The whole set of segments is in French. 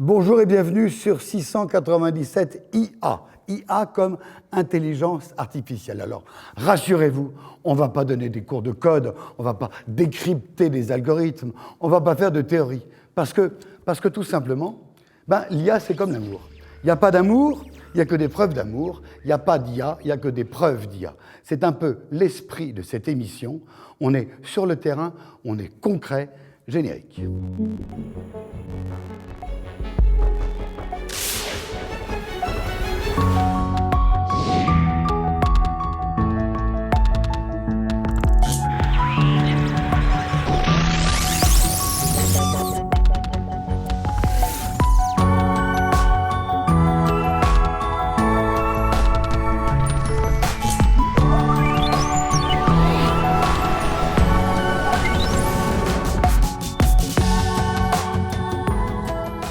Bonjour et bienvenue sur 697 IA. IA comme intelligence artificielle. Alors, rassurez-vous, on ne va pas donner des cours de code, on ne va pas décrypter des algorithmes, on ne va pas faire de théorie. Parce que tout simplement, l'IA, c'est comme l'amour. Il n'y a pas d'amour, il n'y a que des preuves d'amour. Il n'y a pas d'IA, il n'y a que des preuves d'IA. C'est un peu l'esprit de cette émission. On est sur le terrain, on est concret, générique.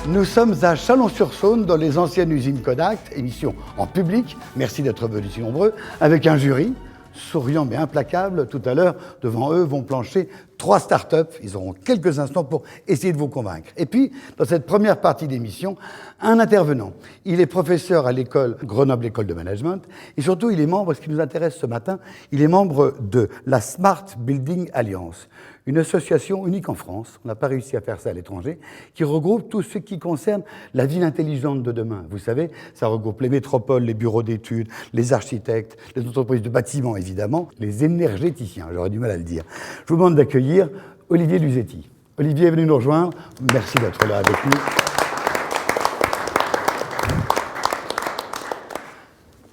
Nous sommes à Chalon-sur-Saône, dans les anciennes usines Kodak, émission en public, merci d'être venus si nombreux, avec un jury, souriant mais implacable. Tout à l'heure, devant eux vont plancher 3 startups. Ils auront quelques instants pour essayer de vous convaincre. Et puis, dans cette première partie d'émission, un intervenant. Il est professeur à l'école Grenoble École de Management et surtout, il est membre, ce qui nous intéresse ce matin, il est membre de la Smart Building Alliance, une association unique en France, on n'a pas réussi à faire ça à l'étranger, qui regroupe tout ce qui concerne la ville intelligente de demain. Vous savez, ça regroupe les métropoles, les bureaux d'études, les architectes, les entreprises de bâtiments évidemment, les énergéticiens, j'aurais du mal à le dire. Je vous demande d'accueillir Olivier Luzetti. Olivier est venu nous rejoindre, merci d'être là avec nous.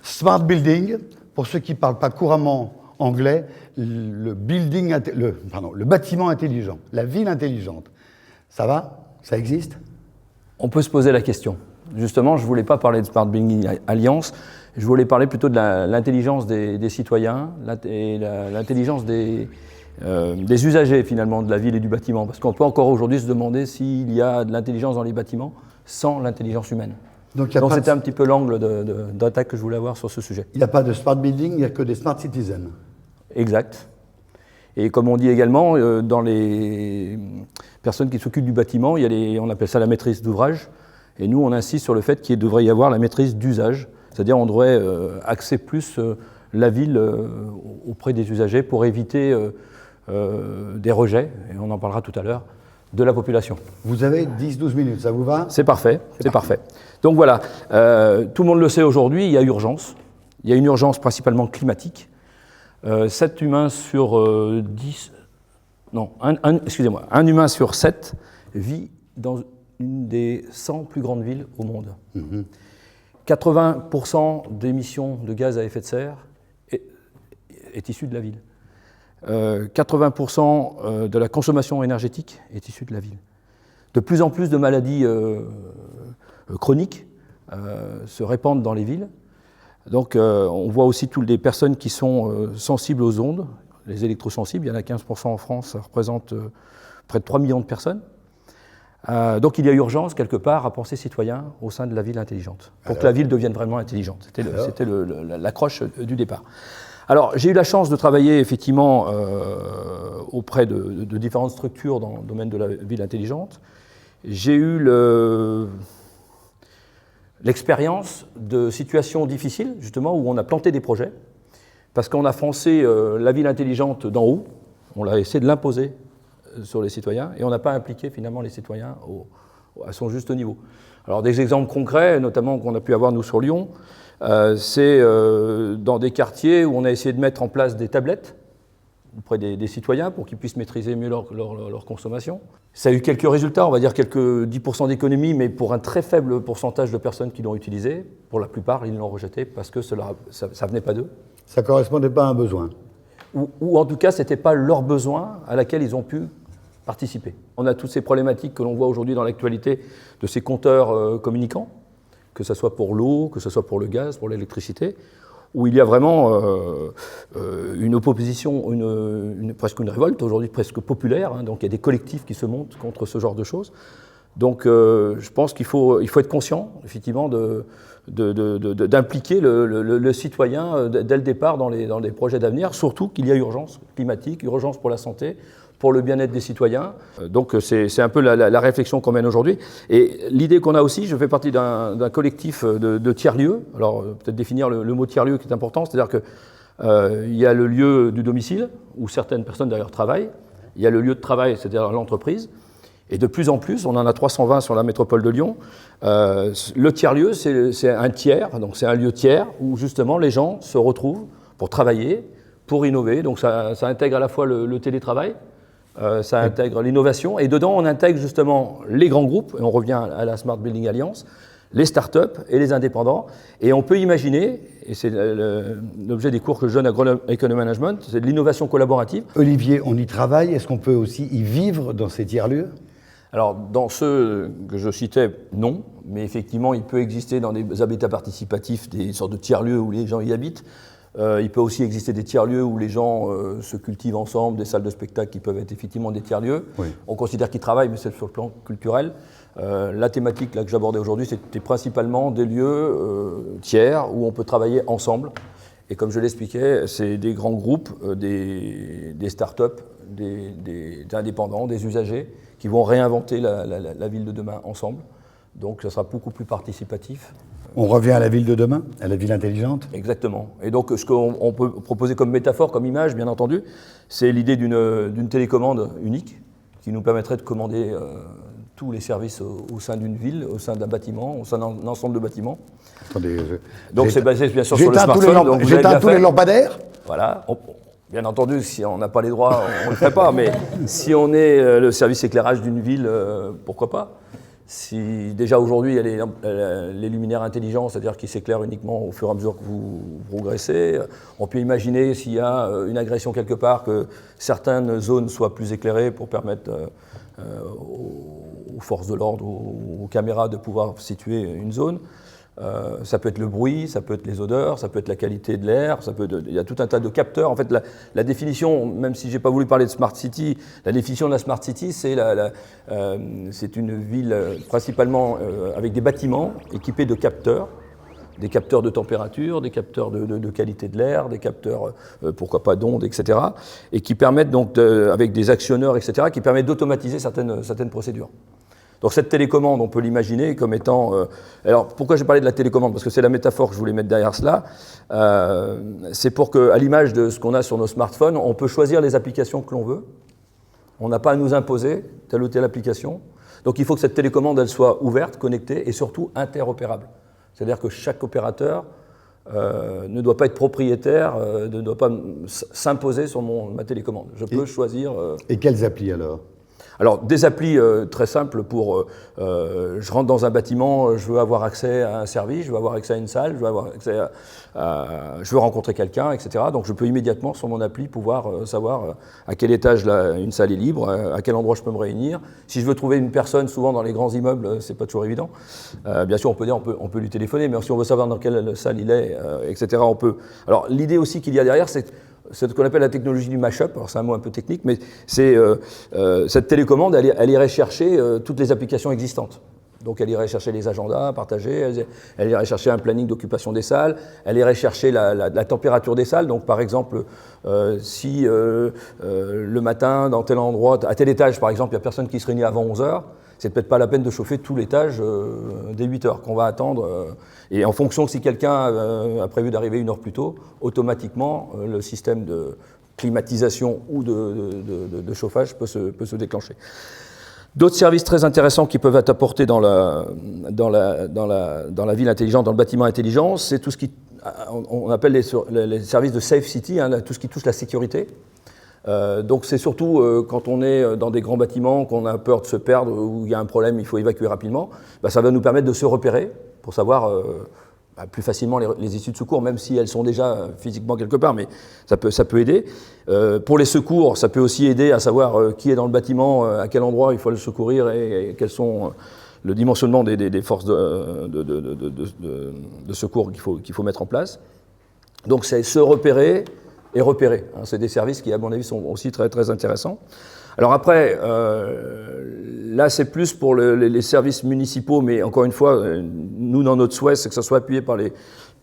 Smart Building, pour ceux qui ne parlent pas couramment anglais, le bâtiment intelligent, la ville intelligente. Ça va? Ça existe? On peut se poser la question. Justement, je ne voulais pas parler de Smart Building Alliance, je voulais parler plutôt de l'intelligence des citoyens et l'intelligence des usagers finalement de la ville et du bâtiment. Parce qu'on peut encore aujourd'hui se demander s'il y a de l'intelligence dans les bâtiments sans l'intelligence humaine. Donc c'était un petit peu l'angle d'attaque que je voulais avoir sur ce sujet. Il n'y a pas de Smart Building, il n'y a que des Smart Citizens. Exact. Et comme on dit également, dans les personnes qui s'occupent du bâtiment, il y a on appelle ça la maîtrise d'ouvrage. Et nous, on insiste sur le fait qu'il devrait y avoir la maîtrise d'usage. C'est-à-dire on devrait axer plus la ville auprès des usagers pour éviter des rejets, et on en parlera tout à l'heure, de la population. Vous avez 10-12 minutes, ça vous va? C'est parfait, c'est parfait. Donc voilà, tout le monde le sait aujourd'hui, il y a urgence. Il y a une urgence principalement climatique. 7 humains sur 10... Non, excusez-moi, 1 humain sur 7 vit dans une des 100 plus grandes villes au monde. 80% d'émissions de gaz à effet de serre est issue de la ville. 80% de la consommation énergétique est issue de la ville. De plus en plus de maladies chroniques se répandent dans les villes. Donc on voit aussi toutes les personnes qui sont sensibles aux ondes, les électrosensibles, il y en a 15% en France, ça représente près de 3 millions de personnes. Donc il y a urgence quelque part à penser citoyen au sein de la ville intelligente, pour que la ville devienne vraiment intelligente. C'était l'accroche du départ. Alors j'ai eu la chance de travailler effectivement auprès de différentes structures dans le domaine de la ville intelligente. J'ai eu l'expérience de situations difficiles, justement, où on a planté des projets, parce qu'on a foncé la ville intelligente d'en haut, on a essayé de l'imposer sur les citoyens, et on n'a pas impliqué finalement les citoyens à son juste niveau. Alors des exemples concrets, notamment qu'on a pu avoir nous sur Lyon, c'est dans des quartiers où on a essayé de mettre en place des tablettes auprès des citoyens pour qu'ils puissent maîtriser mieux leur consommation. Ça a eu quelques résultats, on va dire quelques 10% d'économie, mais pour un très faible pourcentage de personnes qui l'ont utilisé. Pour la plupart, ils l'ont rejeté parce que ça ne venait pas d'eux. Ça ne correspondait pas à un besoin. Ou en tout cas, ce n'était pas leur besoin à laquelle ils ont pu participer. On a toutes ces problématiques que l'on voit aujourd'hui dans l'actualité de ces compteurs communicants, que ce soit pour l'eau, que ce soit pour le gaz, pour l'électricité, où il y a vraiment une opposition, presque une révolte aujourd'hui, presque populaire. Donc il y a des collectifs qui se montent contre ce genre de choses. Donc je pense qu'il faut être conscient, effectivement, d'impliquer le citoyen dès le départ dans les projets d'avenir, surtout qu'il y a urgence climatique, urgence pour la santé, pour le bien-être des citoyens. Donc c'est un peu la réflexion qu'on mène aujourd'hui. Et l'idée qu'on a aussi, je fais partie d'un collectif de tiers-lieux. Alors peut-être définir le mot tiers-lieu qui est important, c'est-à-dire qu'il y a le lieu du domicile, où certaines personnes d'ailleurs travaillent. Il y a le lieu de travail, c'est-à-dire l'entreprise. Et de plus en plus, on en a 320 sur la métropole de Lyon. Le tiers-lieu, c'est un tiers, donc c'est un lieu tiers où justement les gens se retrouvent pour travailler, pour innover. Donc ça intègre à la fois le télétravail, ça intègre l'innovation, et dedans on intègre justement les grands groupes, et on revient à la Smart Building Alliance, les startups et les indépendants. Et on peut imaginer, et c'est l'objet des cours que je donne à Grenoble Economy Management, c'est de l'innovation collaborative. Olivier, on y travaille, est-ce qu'on peut aussi y vivre dans ces tiers-lieux ? Alors, dans ceux que je citais, non, mais effectivement, il peut exister dans des habitats participatifs des sortes de tiers-lieux où les gens y habitent. Il peut aussi exister des tiers-lieux où les gens se cultivent ensemble, des salles de spectacle qui peuvent être effectivement des tiers-lieux. Oui. On considère qu'ils travaillent, mais c'est sur le plan culturel. La thématique là, que j'abordais aujourd'hui, c'était principalement des lieux tiers où on peut travailler ensemble. Et comme je l'expliquais, c'est des grands groupes, des start-up, des indépendants, des usagers qui vont réinventer la ville de demain ensemble. Donc ça sera beaucoup plus participatif. On revient à la ville de demain, à la ville intelligente ? Exactement. Et donc ce qu'on peut proposer comme métaphore, comme image, bien entendu, c'est l'idée d'une télécommande unique qui nous permettrait de commander tous les services au sein d'une ville, au sein d'un bâtiment, au sein d'un ensemble de bâtiments. Attendez, donc c'est basé bien sûr sur le smartphone. J'éteins tous les lampadaires ? Voilà. Bien entendu, si on n'a pas les droits, on ne le fait pas, mais si on est le service éclairage d'une ville, pourquoi pas ? Si déjà aujourd'hui il y a les luminaires intelligents, c'est-à-dire qui s'éclairent uniquement au fur et à mesure que vous progressez, on peut imaginer s'il y a une agression quelque part que certaines zones soient plus éclairées pour permettre aux forces de l'ordre, aux caméras de pouvoir situer une zone. Ça peut être le bruit, ça peut être les odeurs, ça peut être la qualité de l'air, il y a tout un tas de capteurs. En fait, la définition, même si je n'ai pas voulu parler de Smart City, la définition de la Smart City, c'est une ville principalement avec des bâtiments équipés de capteurs, des capteurs de température, des capteurs de qualité de l'air, des capteurs, pourquoi pas d'ondes, etc. Et qui permettent donc, avec des actionneurs, etc., qui permettent d'automatiser certaines procédures. Donc cette télécommande, on peut l'imaginer comme étant... alors pourquoi j'ai parlé de la télécommande ? Parce que c'est la métaphore que je voulais mettre derrière cela. C'est pour qu'à l'image de ce qu'on a sur nos smartphones, on peut choisir les applications que l'on veut. On n'a pas à nous imposer telle ou telle application. Donc il faut que cette télécommande, elle soit ouverte, connectée et surtout interopérable. C'est-à-dire que chaque opérateur ne doit pas être propriétaire, ne doit pas s'imposer sur ma télécommande. Je peux choisir... Et quelles applis alors ? Alors, des applis très simples pour... je rentre dans un bâtiment, je veux avoir accès à un service, je veux avoir accès à une salle, je veux avoir accès je veux rencontrer quelqu'un, etc. Donc, je peux immédiatement, sur mon appli, pouvoir savoir à quel étage une salle est libre, à quel endroit je peux me réunir. Si je veux trouver une personne, souvent dans les grands immeubles, c'est pas toujours évident. Bien sûr, on peut dire, on peut lui téléphoner, mais si on veut savoir dans quelle salle il est, etc., on peut... Alors, l'idée aussi qu'il y a derrière, c'est ce qu'on appelle la technologie du mash-up. Alors c'est un mot un peu technique, mais c'est cette télécommande, elle irait chercher toutes les applications existantes. Donc elle irait chercher les agendas partagés, elle irait chercher un planning d'occupation des salles, elle irait chercher la température des salles. Donc par exemple, si le matin, dans tel endroit, à tel étage par exemple, il n'y a personne qui se réunit avant 11h, c'est peut-être pas la peine de chauffer tout l'étage dès 8h qu'on va attendre. Et en fonction, si quelqu'un a prévu d'arriver 1 heure plus tôt, automatiquement, le système de climatisation ou de chauffage peut se déclencher. D'autres services très intéressants qui peuvent être apportés dans la ville intelligente, dans le bâtiment intelligent, c'est tout ce qui on appelle les services de Safe City, hein, tout ce qui touche la sécurité. Donc c'est surtout quand on est dans des grands bâtiments, qu'on a peur de se perdre, où il y a un problème, il faut évacuer rapidement, ça va nous permettre de se repérer pour savoir plus facilement les issues de secours, même si elles sont déjà physiquement quelque part, mais ça peut aider. Pour les secours, ça peut aussi aider à savoir qui est dans le bâtiment, à quel endroit il faut le secourir et quels sont le dimensionnement des forces de secours qu'il faut mettre en place. Donc c'est se repérer et repérer. C'est des services qui, à mon avis, sont aussi très, très intéressants. Alors après, là, c'est plus pour les services municipaux, mais encore une fois, nous, dans notre souhait, c'est que ça soit appuyé par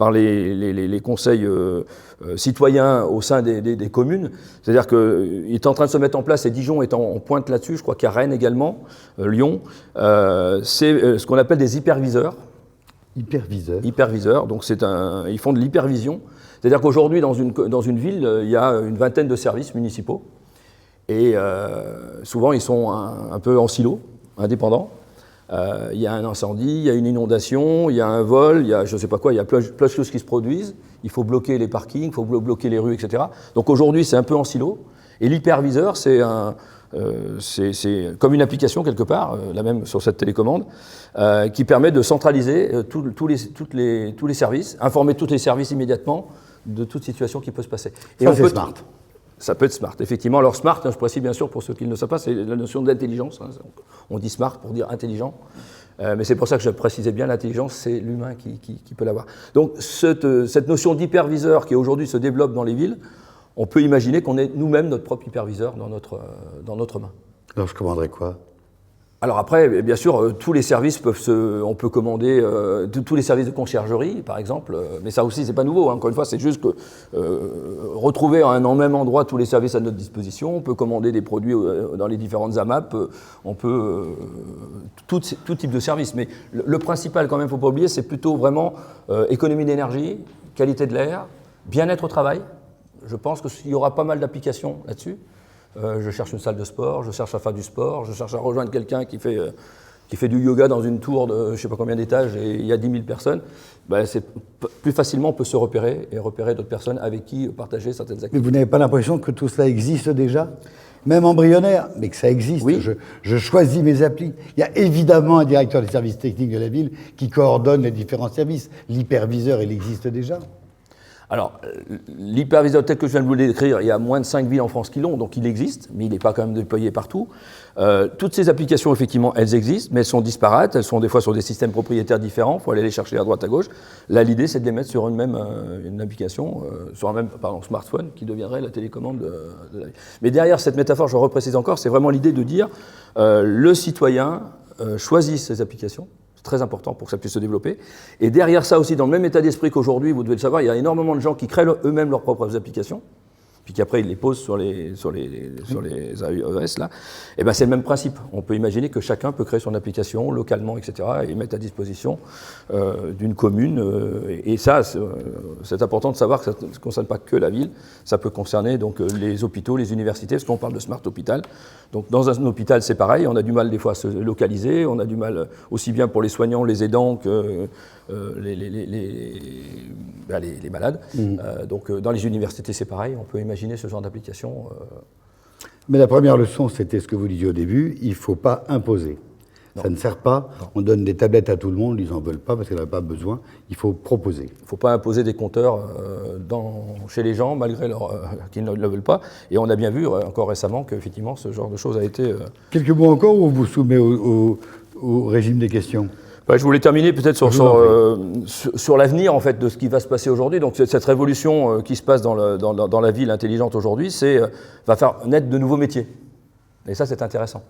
par les conseils citoyens au sein des communes. C'est-à-dire qu'il est en train de se mettre en place, et Dijon est en pointe là-dessus, je crois qu'il y a Rennes également, Lyon. C'est ce qu'on appelle des hyperviseurs. Hyperviseurs, donc ils font de l'hypervision. C'est-à-dire qu'aujourd'hui, dans une ville, il y a une vingtaine de services municipaux. Et souvent, ils sont un peu en silo, indépendants. Il y a un incendie, il y a une inondation, il y a un vol, il y a je ne sais pas quoi, il y a plein de choses qui se produisent. Il faut bloquer les parkings, il faut bloquer les rues, etc. Donc aujourd'hui, c'est un peu en silo. Et l'hyperviseur, c'est comme une application quelque part, la même sur cette télécommande, qui permet de centraliser tous les services, informer tous les services immédiatement de toute situation qui peut se passer. Et ça, c'est smart. Ça peut être smart, effectivement. Alors smart, je précise bien sûr pour ceux qui ne le savent pas, c'est la notion d'intelligence. On dit smart pour dire intelligent, mais c'est pour ça que je précisais bien l'intelligence, c'est l'humain qui peut l'avoir. Donc cette notion d'hyperviseur qui aujourd'hui se développe dans les villes, on peut imaginer qu'on est nous-mêmes notre propre hyperviseur dans notre main. Alors je commanderais quoi ? Alors après, bien sûr, tous les services on peut commander tous les services de conciergerie, par exemple, mais ça aussi, c'est pas nouveau. Hein. Encore une fois, c'est juste que retrouver en même endroit tous les services à notre disposition. On peut commander des produits dans les différentes AMAP. On peut tout type de service. Mais le principal, quand même, faut pas oublier, c'est plutôt vraiment économie d'énergie, qualité de l'air, bien-être au travail. Je pense qu'il y aura pas mal d'applications là-dessus. Je cherche une salle de sport, je cherche à faire du sport, je cherche à rejoindre quelqu'un qui fait du yoga dans une tour de je ne sais pas combien d'étages et il y a 10 000 personnes. Ben plus facilement, on peut se repérer et repérer d'autres personnes avec qui partager certaines activités. Mais vous n'avez pas l'impression que tout cela existe déjà ? Même embryonnaire, mais que ça existe. Oui. Je choisis mes applis. Il y a évidemment un directeur des services techniques de la ville qui coordonne les différents services. L'hyperviseur, il existe déjà ? Alors, l'hyperviseur tel que je viens de vous le décrire, il y a moins de 5 villes en France qui l'ont, donc il existe, mais il n'est pas quand même déployé partout. Toutes ces applications, effectivement, elles existent, mais elles sont disparates, elles sont des fois sur des systèmes propriétaires différents, il faut aller les chercher à droite, à gauche. Là, l'idée, c'est de les mettre sur une application, sur un même smartphone, qui deviendrait la télécommande de la ville. Mais derrière cette métaphore, je reprécise encore, c'est vraiment l'idée de dire le citoyen choisit ces applications. C'est très important pour que ça puisse se développer. Et derrière ça aussi, dans le même état d'esprit qu'aujourd'hui, vous devez le savoir, il y a énormément de gens qui créent eux-mêmes leurs propres applications, puis qu'après ils les posent sur les iOS là. Et ben c'est le même principe. On peut imaginer que chacun peut créer son application localement, etc., et mettre à disposition d'une commune. Et ça, c'est important de savoir que ça ne concerne pas que la ville. Ça peut concerner donc les hôpitaux, les universités, parce qu'on parle de smart hôpital. Donc dans un hôpital, c'est pareil. On a du mal des fois à se localiser. On a du mal aussi bien pour les soignants, les aidants que les malades. Donc dans les universités, c'est pareil. On peut imaginer ce genre d'application. Mais la première leçon, c'était ce que vous disiez au début, il ne faut pas imposer. Non. Ça ne sert pas, on donne des tablettes à tout le monde, ils n'en veulent pas parce qu'ils n'en ont pas besoin, il faut proposer. Il ne faut pas imposer des compteurs chez les gens, malgré qu'ils ne le veulent pas. Et on a bien vu encore récemment qu'effectivement ce genre de choses a été... Quelques mots encore ou on vous soumet au régime des questions ? Je voulais terminer peut-être sur l'avenir en fait, de ce qui va se passer aujourd'hui. Donc cette révolution qui se passe dans la ville intelligente aujourd'hui, va faire naître de nouveaux métiers. Et ça, c'est intéressant.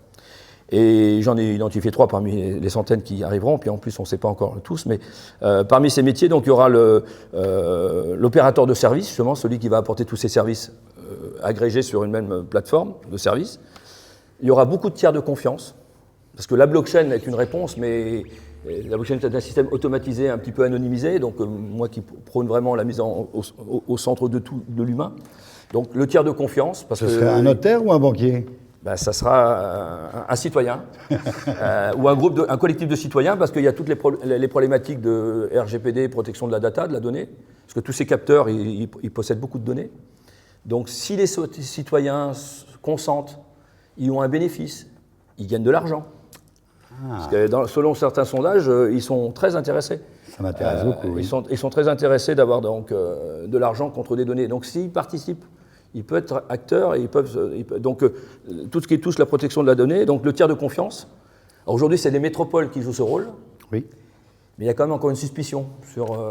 Et j'en ai identifié 3 parmi les centaines qui arriveront, puis en plus on ne sait pas encore tous, mais parmi ces métiers, donc, il y aura l'opérateur de service, justement, celui qui va apporter tous ces services agrégés sur une même plateforme de services. Il y aura beaucoup de tiers de confiance, parce que la blockchain est une réponse, mais la blockchain est un système automatisé, un petit peu anonymisé, donc moi qui prône vraiment la mise au centre de tout, de l'humain. Donc le tiers de confiance. Parce Ce serait un notaire ou un banquier ? Ça sera un citoyen ou un collectif de citoyens, parce qu'il y a toutes les problématiques de RGPD, protection de la data, de la donnée, parce que tous ces capteurs, ils possèdent beaucoup de données. Donc si les citoyens consentent, ils ont un bénéfice, ils gagnent de l'argent. Parce que selon certains sondages, ils sont très intéressés. Ça m'intéresse beaucoup, oui. Ils sont très intéressés d'avoir donc, de l'argent contre des données. Donc s'ils participent, ils peuvent être acteurs et donc tout ce qui touche la protection de la donnée, donc le tiers de confiance. Aujourd'hui, c'est les métropoles qui jouent ce rôle. Oui. Mais il y a quand même encore une suspicion sur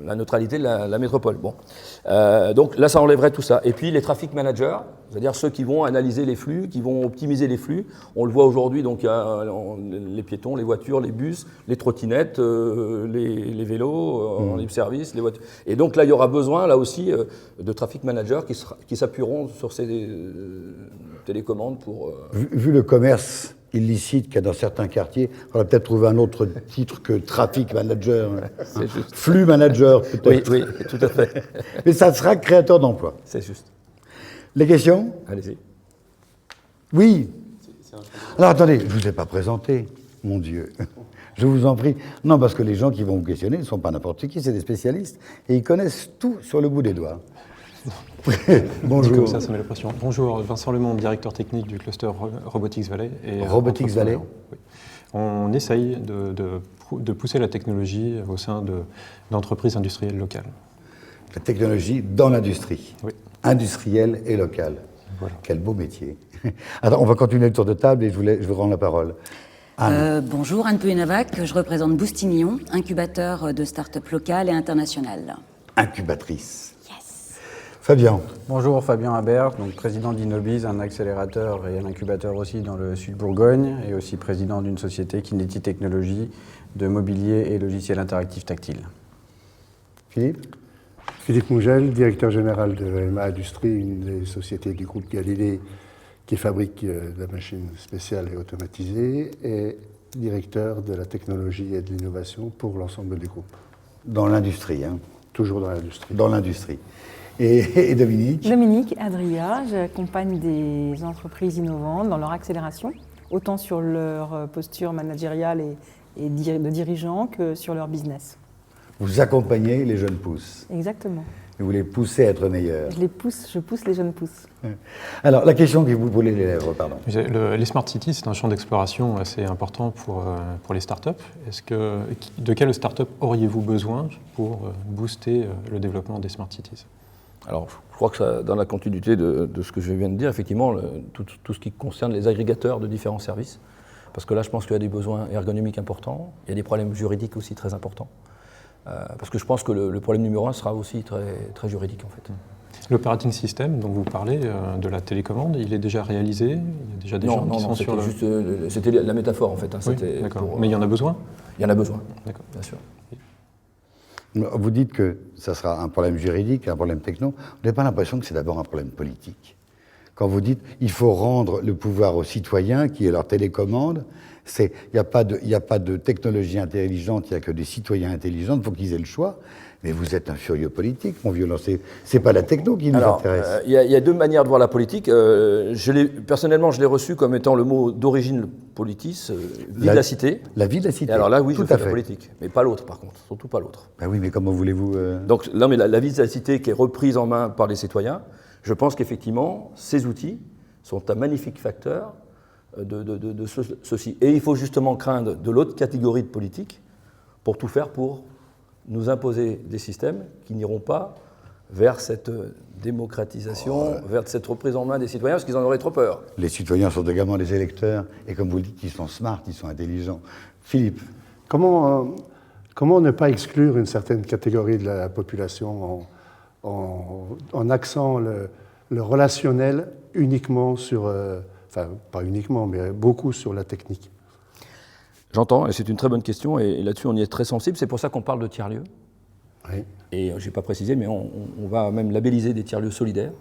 la neutralité de la métropole. Bon. Donc là, ça enlèverait tout ça. Et puis les traffic managers, c'est-à-dire ceux qui vont analyser les flux, qui vont optimiser les flux. On le voit aujourd'hui, donc il y a les piétons, les voitures, les bus, les trottinettes, les vélos en libre service, les voitures. Et donc là, il y aura besoin, là aussi, de traffic managers qui s'appuieront sur ces télécommandes pour... Vu le commerce illicite qu'il y a dans certains quartiers, on va peut-être trouver un autre titre que traffic manager, flux manager peut-être. Oui, tout à fait. Mais ça sera créateur d'emplois. C'est juste. Les questions? Allez-y. Oui. Alors attendez, je ne vous ai pas présenté, mon Dieu. Je vous en prie. Non, parce que les gens qui vont vous questionner ne sont pas n'importe qui, c'est des spécialistes. Et ils connaissent tout sur le bout des doigts. Bonjour. Comme ça met la pression. Bonjour, Vincent Lemonde, directeur technique du cluster Robotics Valley. Robotics Valley. Oui. On essaye de pousser la technologie au sein d'entreprises industrielles locales. La technologie dans l'industrie. Oui. Industrielle et locale. Voilà. Quel beau métier. Alors, on va continuer le tour de table et je vous rends la parole. Bonjour, Anne Puenavac, je représente Boostignon, incubateur de start-up locales et internationales. Incubatrice. Yes. Fabien. Bonjour, Fabien Habert, donc président d'Innobiz, un accélérateur et un incubateur aussi dans le sud Bourgogne, et aussi président d'une société Kinetti Technologies de mobilier et logiciels interactifs tactiles. Philippe. Philippe Mougel, directeur général de EMA Industrie, une des sociétés du groupe Galilée qui fabrique de la machine spéciale et automatisée, et directeur de la technologie et de l'innovation pour l'ensemble du groupe. Dans l'industrie, hein. Toujours dans l'industrie. Dans l'industrie. Et Dominique. Dominique Adria, j'accompagne des entreprises innovantes dans leur accélération, autant sur leur posture managériale et de dirigeants que sur leur business. Vous accompagnez les jeunes pousses. Exactement. Et vous les poussez à être meilleurs. Je pousse les jeunes pousses. Alors, la question qui vous brûlait les lèvres, pardon. Les Smart Cities, c'est un champ d'exploration assez important pour les startups. De quelle startup auriez-vous besoin pour booster le développement des Smart Cities ? Alors, je crois que ça, dans la continuité de ce que je viens de dire, effectivement, tout ce qui concerne les agrégateurs de différents services, parce que là, je pense qu'il y a des besoins ergonomiques importants, il y a des problèmes juridiques aussi très importants, parce que je pense que le problème numéro un sera aussi très, très juridique, en fait. L'operating system dont vous parlez, de la télécommande, il est déjà réalisé? Il y a déjà des gens qui sont sur le... c'était la métaphore, en fait. Hein, oui, d'accord. Mais il y en a besoin? Il y en a besoin, d'accord. Bien sûr. Vous dites que ça sera un problème juridique, un problème techno. Vous n'avez pas l'impression que c'est d'abord un problème politique? Quand vous dites il faut rendre le pouvoir aux citoyens, qui est leur télécommande, il n'y a pas de technologie intelligente, il n'y a que des citoyens intelligents, il faut qu'ils aient le choix. Mais vous êtes un furieux politique, mon vieux. C'est pas la techno qui nous intéresse. Il y a deux manières de voir la politique. Personnellement, je l'ai reçu comme étant le mot d'origine politis, vie de la cité. La vie de la cité. Et alors là, oui, tout je fais à de fait. la politique. Mais pas l'autre, par contre. Surtout pas l'autre. Ben oui, mais comment voulez-vous... Donc, là, mais la vie de la cité qui est reprise en main par les citoyens, je pense qu'effectivement, ces outils sont un magnifique facteur de ceci. Et il faut justement craindre de l'autre catégorie de politique pour tout faire pour nous imposer des systèmes qui n'iront pas vers cette démocratisation, vers cette reprise en main des citoyens, parce qu'ils en auraient trop peur. Les citoyens sont également les électeurs, et comme vous le dites, ils sont smart, ils sont intelligents. Philippe. Comment ne pas exclure une certaine catégorie de la population en axant le relationnel uniquement sur, enfin pas uniquement, mais beaucoup sur la technique? J'entends, et c'est une très bonne question, et là-dessus on y est très sensible, c'est pour ça qu'on parle de tiers-lieux. Oui. Et je n'ai pas précisé, mais on va même labelliser des tiers-lieux solidaires,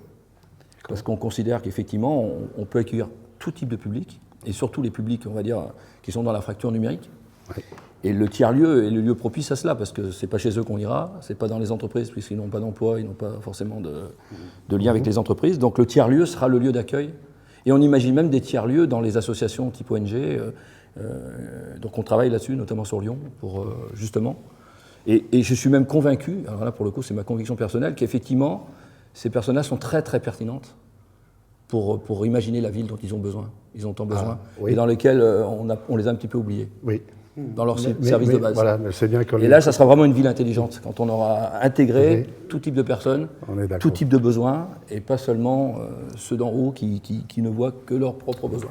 parce qu'on considère qu'effectivement on peut accueillir tout type de public, et surtout les publics, on va dire, qui sont dans la fracture numérique. Oui. Et le tiers-lieu est le lieu propice à cela, parce que ce n'est pas chez eux qu'on ira, ce n'est pas dans les entreprises, puisqu'ils n'ont pas d'emploi, ils n'ont pas forcément de lien avec les entreprises. Donc le tiers-lieu sera le lieu d'accueil. Et on imagine même des tiers-lieux dans les associations type ONG. Donc on travaille là-dessus, notamment sur Lyon, pour justement. Et je suis même convaincu, alors là pour le coup c'est ma conviction personnelle, qu'effectivement ces personnes-là sont très très pertinentes pour imaginer la ville dont ils ont besoin. Ils ont tant besoin, oui. Et dans lesquelles on les a un petit peu oubliés. Oui. Dans leur service de base. Voilà, c'est bien et là, ça sera vraiment une ville intelligente, quand on aura intégré tout type de personnes, tout type de besoins, et pas seulement ceux d'en haut qui ne voient que leurs propres besoins.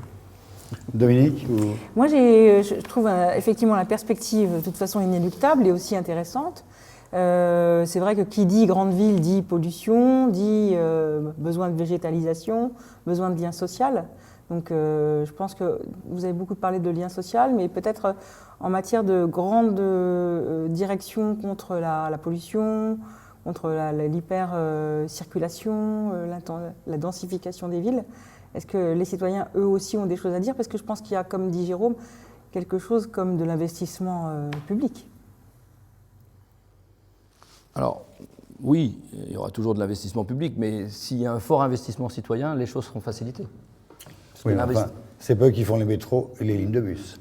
Dominique Moi, je trouve effectivement la perspective de toute façon inéluctable et aussi intéressante. C'est vrai que qui dit grande ville dit pollution, dit besoin de végétalisation, besoin de lien social. Donc je pense que vous avez beaucoup parlé de lien social, mais peut-être en matière de grande direction contre la pollution, contre l'hyper-circulation, la densification des villes. Est-ce que les citoyens, eux aussi, ont des choses à dire? Parce que je pense qu'il y a, comme dit Jérôme, quelque chose comme de l'investissement public. Alors, oui, il y aura toujours de l'investissement public, mais s'il y a un fort investissement citoyen, les choses seront facilitées. Oui, enfin, c'est pas eux qui font les métros et les lignes de bus.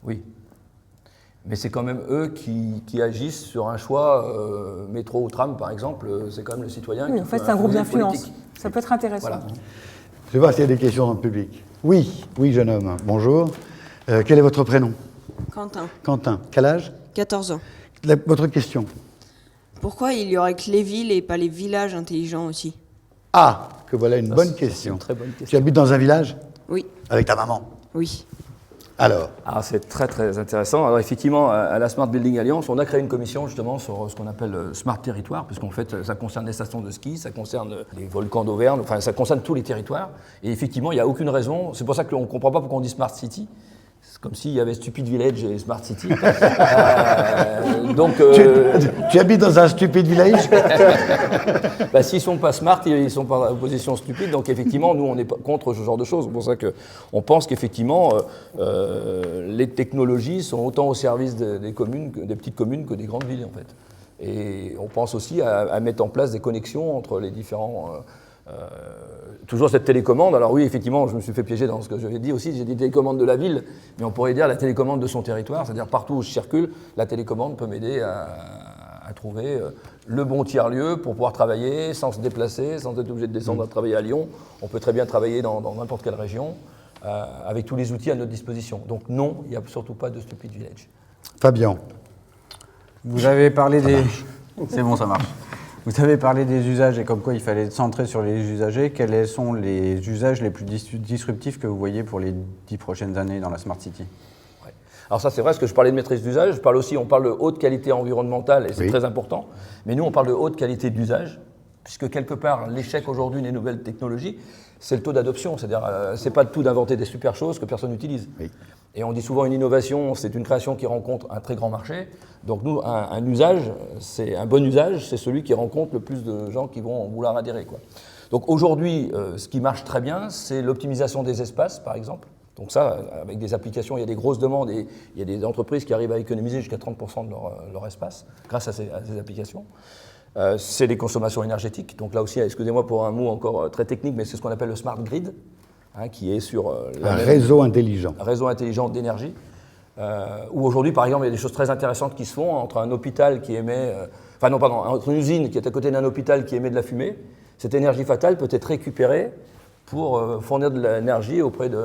Oui. Mais c'est quand même eux qui agissent sur un choix, métro ou tram par exemple, c'est quand même le citoyen oui, qui en fait, peut c'est un groupe influer d'influence. politique. Ça peut être intéressant. Voilà. Je vais voir s'il y a des questions dans le public. Oui, jeune homme, bonjour. Quel est votre prénom? Quentin, Quentin. Quel âge? 14 ans. Votre question? Pourquoi il y aurait que les villes et pas les villages intelligents aussi? Ah, que voilà une bonne C'est question. une très bonne Tu question. habites dans un village? Oui, Avec ta maman? oui. Alors, C'est très très intéressant. Alors effectivement, à la Smart Building Alliance, on a créé une commission justement sur ce qu'on appelle Smart Territoire, puisqu'en fait ça concerne les stations de ski, ça concerne les volcans d'Auvergne, enfin ça concerne tous les territoires. Et effectivement, il n'y a aucune raison, c'est pour ça qu'on ne comprend pas pourquoi on dit Smart City. C'est comme s'il y avait Stupid Village et Smart City. tu habites dans un stupide village? S'ils ne sont pas smart, ils ne sont pas en position stupide. Donc effectivement, nous, on est contre ce genre de choses. C'est pour ça qu'on pense qu'effectivement, les technologies sont autant au service des communes, des petites communes que des grandes villes, en fait. Et on pense aussi à mettre en place des connexions entre les différents... toujours cette télécommande. Alors oui, effectivement, je me suis fait piéger dans ce que j'avais dit aussi. J'ai dit télécommande de la ville, mais on pourrait dire la télécommande de son territoire. C'est-à-dire partout où je circule, la télécommande peut m'aider à trouver le bon tiers-lieu pour pouvoir travailler sans se déplacer, sans être obligé de descendre à travailler à Lyon. On peut très bien travailler dans n'importe quelle région avec tous les outils à notre disposition. Donc non, il n'y a surtout pas de stupid village. Fabien. Vous avez parlé des... C'est bon, ça marche. Vous avez parlé des usages et comme quoi il fallait être centré sur les usagers. Quels sont les usages les plus disruptifs que vous voyez pour les 10 prochaines années dans la Smart City? Ouais. Alors ça c'est vrai, parce que je parlais de maîtrise d'usage, on parle de haute qualité environnementale et c'est Oui. très important, mais nous on parle de haute qualité d'usage, puisque quelque part l'échec aujourd'hui des nouvelles technologies, c'est le taux d'adoption, c'est-à-dire c'est pas le tout d'inventer des super choses que personne n'utilise. Oui. Et on dit souvent une innovation, c'est une création qui rencontre un très grand marché. Donc nous, un usage, c'est un bon usage, c'est celui qui rencontre le plus de gens qui vont vouloir adhérer, quoi. Donc aujourd'hui, ce qui marche très bien, c'est l'optimisation des espaces, par exemple. Donc ça, avec des applications, il y a des grosses demandes et il y a des entreprises qui arrivent à économiser jusqu'à 30% de leur espace grâce à ces applications. C'est les consommations énergétiques. Donc là aussi, excusez-moi pour un mot encore très technique, mais c'est ce qu'on appelle le smart grid, qui est sur un réseau intelligent. Un réseau intelligent d'énergie. Où aujourd'hui, par exemple, il y a des choses très intéressantes qui se font entre un hôpital qui émet... entre une usine qui est à côté d'un hôpital qui émet de la fumée. Cette énergie fatale peut être récupérée pour fournir de l'énergie auprès de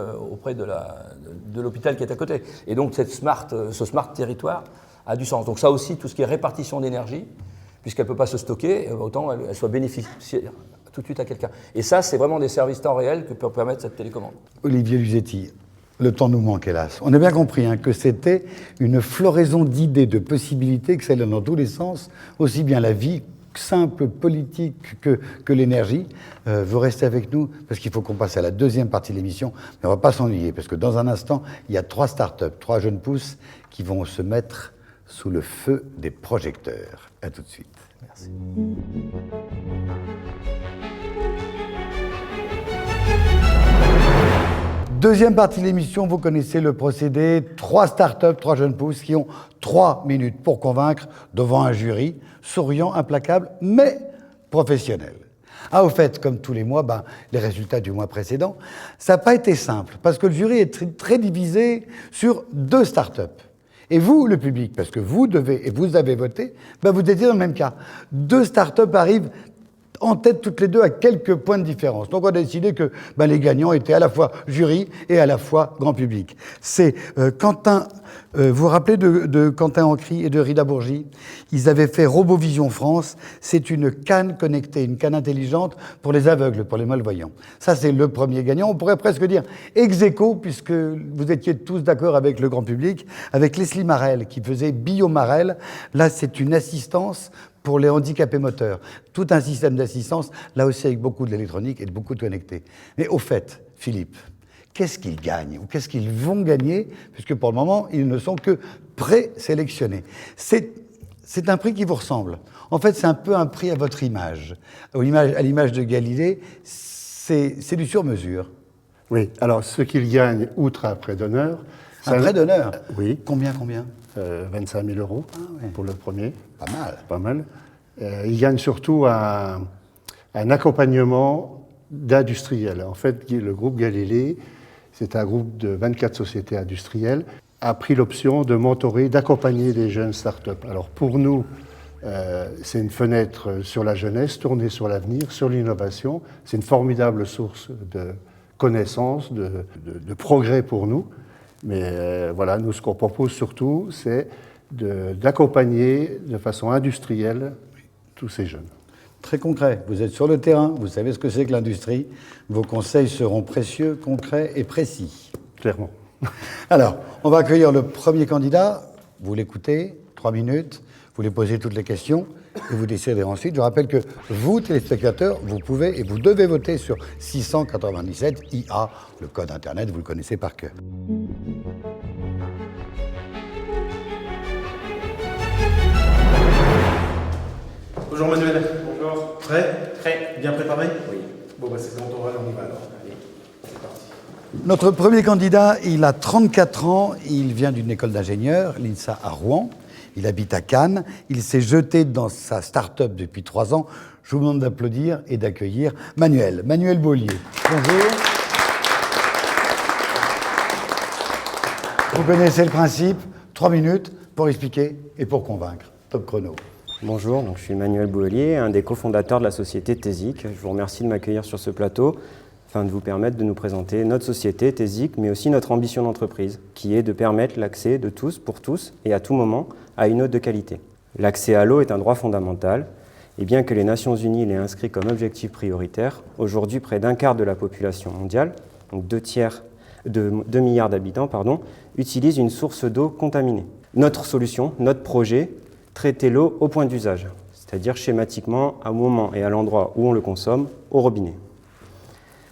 l'hôpital qui est à côté. Et donc, ce smart territoire a du sens. Donc ça aussi, tout ce qui est répartition d'énergie, puisqu'elle ne peut pas se stocker, autant elle soit bénéficiaire tout de suite à quelqu'un. Et ça, c'est vraiment des services temps réel que peut permettre cette télécommande. Olivier Luzetti, le temps nous manque, hélas. On a bien compris que c'était une floraison d'idées, de possibilités, excellentes dans tous les sens, aussi bien la vie simple, politique que l'énergie. Vous restez avec nous, parce qu'il faut qu'on passe à la deuxième partie de l'émission, mais on ne va pas s'ennuyer, parce que dans un instant, il y a 3 startups, 3 jeunes pousses qui vont se mettre sous le feu des projecteurs. À tout de suite. Merci. Deuxième partie de l'émission, vous connaissez le procédé. 3 startups, 3 jeunes pousses qui ont 3 minutes pour convaincre devant un jury, souriant, implacable, mais professionnel. Au fait, comme tous les mois, les résultats du mois précédent, ça n'a pas été simple, parce que le jury est très divisé sur 2 startups. Et vous, le public, parce que vous devez, et vous avez voté, vous étiez dans le même cas. 2 startups arrivent en tête toutes les 2 à quelques points de différence. Donc on a décidé que les gagnants étaient à la fois jury et à la fois grand public. C'est Quentin Vous vous rappelez de Quentin Ancry et de Rida Bourgi? Ils avaient fait Robovision France. C'est une canne connectée, une canne intelligente pour les aveugles, pour les malvoyants. Ça, c'est le premier gagnant. On pourrait presque dire ex aequo, puisque vous étiez tous d'accord avec le grand public, avec Leslie Marel, qui faisait Biomarel. Là, c'est une assistance pour les handicapés moteurs. Tout un système d'assistance, là aussi avec beaucoup d'électronique et beaucoup de connectés. Mais au fait, Philippe, qu'est-ce qu'ils gagnent ou qu'est-ce qu'ils vont gagner, puisque pour le moment, ils ne sont que présélectionnés. C'est un prix qui vous ressemble. En fait, c'est un peu un prix à votre image. À l'image de Galilée, c'est du sur-mesure. Oui, alors ce qu'ils gagnent, outre un prêt d'honneur... Un prêt d'honneur? Oui. Combien 25 000 € ouais. pour le premier. Pas mal. Pas mal. Ils gagnent surtout un accompagnement d'industriels. En fait, le groupe Galilée, c'est un groupe de 24 sociétés industrielles, a pris l'option de mentorer, d'accompagner des jeunes start-up. Alors pour nous, c'est une fenêtre sur la jeunesse, tournée sur l'avenir, sur l'innovation. C'est une formidable source de connaissances, de progrès pour nous. Mais voilà, nous, ce qu'on propose surtout, c'est d'accompagner de façon industrielle tous ces jeunes. Très concret. Vous êtes sur le terrain, vous savez ce que c'est que l'industrie. Vos conseils seront précieux, concrets et précis. Clairement. Alors, on va accueillir le premier candidat. Vous l'écoutez, 3 minutes. Vous lui posez toutes les questions et vous décidez ensuite. Je rappelle que vous, téléspectateurs, vous pouvez et vous devez voter sur 697 IA, le code Internet, vous le connaissez par cœur. Bonjour Manuel. Bonjour. Prêt? Prêt. Bien préparé? Oui. Bon, bah c'est bon, on y va alors. Allez, c'est parti. Notre premier candidat, il a 34 ans, il vient d'une école d'ingénieurs, l'INSA à Rouen. Il habite à Cannes. Il s'est jeté dans sa start-up depuis 3 ans. Je vous demande d'applaudir et d'accueillir Manuel Beaulier. Bonjour. Vous connaissez le principe. 3 minutes pour expliquer et pour convaincre. Top chrono. Bonjour, donc je suis Manuel Beaulier, un des cofondateurs de la société TESIC. Je vous remercie de m'accueillir sur ce plateau afin de vous permettre de nous présenter notre société TESIC, mais aussi notre ambition d'entreprise, qui est de permettre l'accès de tous, pour tous et à tout moment, à une eau de qualité. L'accès à l'eau est un droit fondamental, et bien que les Nations Unies l'aient inscrit comme objectif prioritaire, aujourd'hui près d'un quart de la population mondiale, donc 2 milliards d'habitants, utilisent une source d'eau contaminée. Notre solution, notre projet, traiter l'eau au point d'usage, c'est-à-dire schématiquement au moment et à l'endroit où on le consomme, au robinet.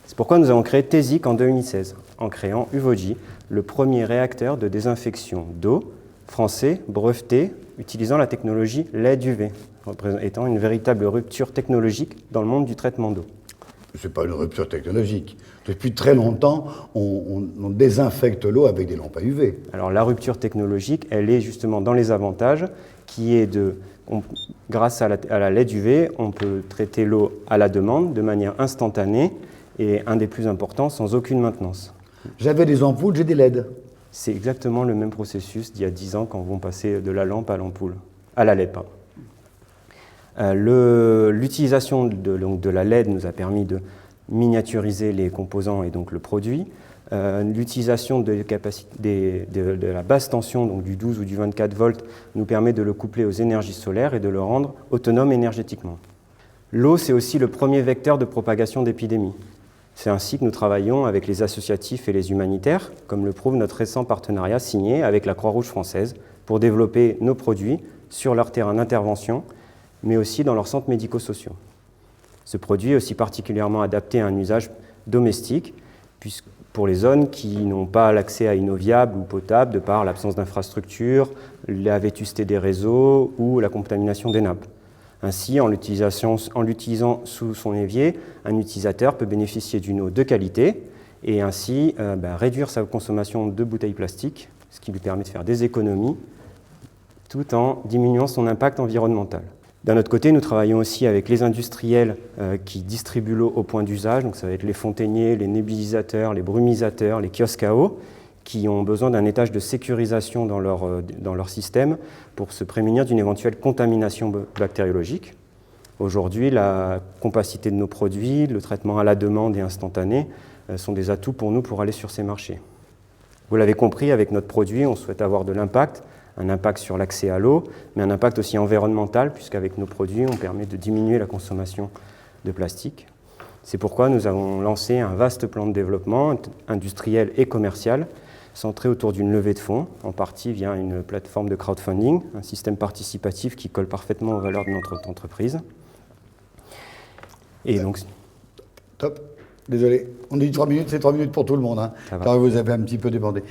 C'est pourquoi nous avons créé TESIC en 2016, en créant Uvoji, le premier réacteur de désinfection d'eau français, breveté, utilisant la technologie LED UV, étant une véritable rupture technologique dans le monde du traitement d'eau. Ce n'est pas une rupture technologique. Depuis très longtemps, on désinfecte l'eau avec des lampes à UV. Alors la rupture technologique, elle est justement dans les avantages, qui est grâce à la LED UV, on peut traiter l'eau à la demande, de manière instantanée, et un des plus importants, sans aucune maintenance. J'avais des ampoules, j'ai des LED. C'est exactement le même processus d'il y a 10 ans quand on passait de la lampe à l'ampoule, à la LED. L'utilisation de la LED nous a permis de miniaturiser les composants et donc le produit. L'utilisation de la basse tension, donc du 12 ou du 24 volts, nous permet de le coupler aux énergies solaires et de le rendre autonome énergétiquement. L'eau, c'est aussi le premier vecteur de propagation d'épidémies. C'est ainsi que nous travaillons avec les associatifs et les humanitaires, comme le prouve notre récent partenariat signé avec la Croix-Rouge française, pour développer nos produits sur leur terrain d'intervention, mais aussi dans leurs centres médico-sociaux. Ce produit est aussi particulièrement adapté à un usage domestique, puisque pour les zones qui n'ont pas l'accès à une eau viable ou potable de par l'absence d'infrastructures, la vétusté des réseaux ou la contamination des nappes. Ainsi, en l'utilisant sous son évier, un utilisateur peut bénéficier d'une eau de qualité et ainsi réduire sa consommation de bouteilles plastiques, ce qui lui permet de faire des économies tout en diminuant son impact environnemental. D'un autre côté, nous travaillons aussi avec les industriels qui distribuent l'eau au point d'usage, donc ça va être les fontainiers, les nébulisateurs, les brumisateurs, les kiosques à eau, qui ont besoin d'un étage de sécurisation dans leur système pour se prémunir d'une éventuelle contamination bactériologique. Aujourd'hui, la compacité de nos produits, le traitement à la demande et instantané sont des atouts pour nous pour aller sur ces marchés. Vous l'avez compris, avec notre produit, on souhaite avoir de l'impact, un impact sur l'accès à l'eau, mais un impact aussi environnemental, puisqu'avec nos produits, on permet de diminuer la consommation de plastique. C'est pourquoi nous avons lancé un vaste plan de développement industriel et commercial, centré autour d'une levée de fonds, en partie via une plateforme de crowdfunding, un système participatif qui colle parfaitement aux valeurs de notre entreprise. Et donc... Top. Désolé, on dit 3 minutes, c'est 3 minutes pour tout le monde. Hein. Car vous avez un petit peu débordé.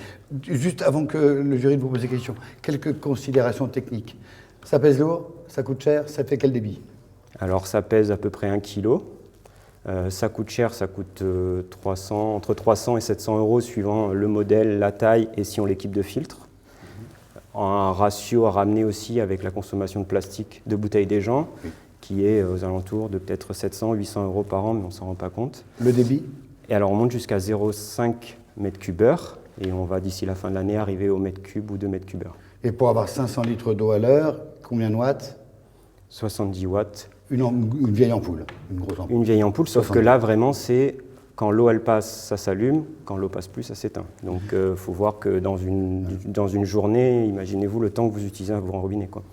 Juste avant que le jury ne vous pose des questions, quelques considérations techniques. Ça pèse lourd, ça coûte cher, ça fait quel débit? Alors ça pèse à peu près 1 kg. Ça coûte cher, ça coûte entre 300 et 700 euros suivant le modèle, la taille et si on l'équipe de filtre. Un ratio à ramener aussi avec la consommation de plastique de bouteilles des gens, qui est aux alentours de peut-être 700-800 euros par an, mais on ne s'en rend pas compte. Le débit? Et alors on monte jusqu'à 0,5 m3 et on va d'ici la fin de l'année arriver au mètre cube ou 2 m3. Et pour avoir 500 litres d'eau à l'heure, combien de watts? 70 watts. Une vieille ampoule, une grosse ampoule. Une vieille ampoule, sauf que là vraiment c'est quand l'eau elle passe, ça s'allume, quand l'eau passe plus, ça s'éteint. Donc il faut voir que dans une journée, imaginez-vous le temps que vous utilisez un grand robinet, quoi.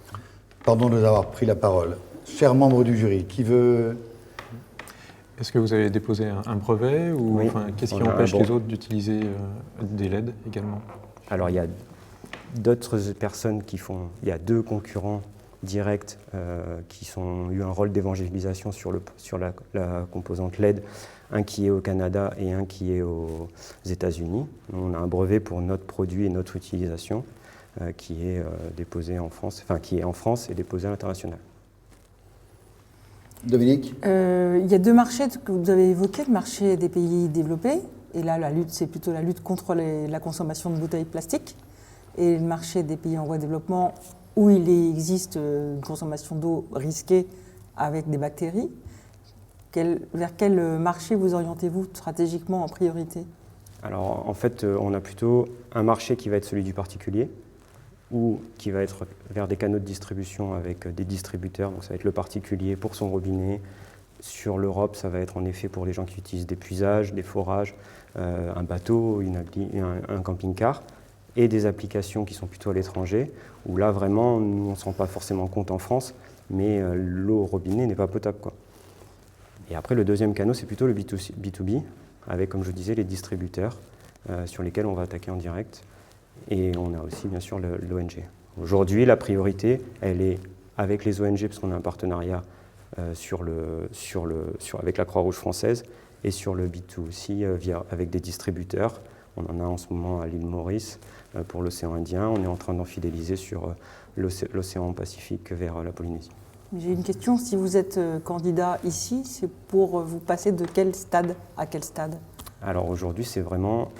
Pardon de vous avoir pris la parole. Chers membres du jury, qui veut... Est-ce que vous avez déposé un brevet ou Oui. qu'est-ce qui empêche les autres d'utiliser des LED également? Alors il y a d'autres personnes qui font... Il y a 2 concurrents directs qui ont eu un rôle d'évangélisation sur la composante LED, un qui est au Canada et un qui est aux États-Unis. On a un brevet pour notre produit et notre utilisation qui est déposé en France, enfin qui est en France et déposé à l'international. Dominique? Il y a 2 marchés que vous avez évoqués, le marché des pays développés, et là la lutte, c'est plutôt la lutte contre la consommation de bouteilles plastiques, et le marché des pays en voie de développement où il existe une consommation d'eau risquée avec des bactéries. Vers quel marché vous orientez-vous stratégiquement en priorité? Alors en fait, on a plutôt un marché qui va être celui du particulier, ou qui va être vers des canaux de distribution avec des distributeurs, donc ça va être le particulier pour son robinet. Sur l'Europe, ça va être en effet pour les gens qui utilisent des puisages, des forages, un bateau, un camping-car, et des applications qui sont plutôt à l'étranger, où là vraiment, nous, on ne se rend pas forcément compte en France, mais l'eau au robinet n'est pas potable, quoi. Et après, le deuxième canal, c'est plutôt le B2B, avec, comme je disais, les distributeurs sur lesquels on va attaquer en direct. Et on a aussi, bien sûr, l'ONG. Aujourd'hui, la priorité, elle est avec les ONG, parce qu'on a un partenariat avec la Croix-Rouge française, et sur le B2C avec des distributeurs. On en a en ce moment à l'île Maurice pour l'océan Indien. On est en train d'en fidéliser sur l'océan Pacifique vers la Polynésie. J'ai une question. Si vous êtes candidat ici, c'est pour vous passer de quel stade à quel stade? Alors aujourd'hui, c'est vraiment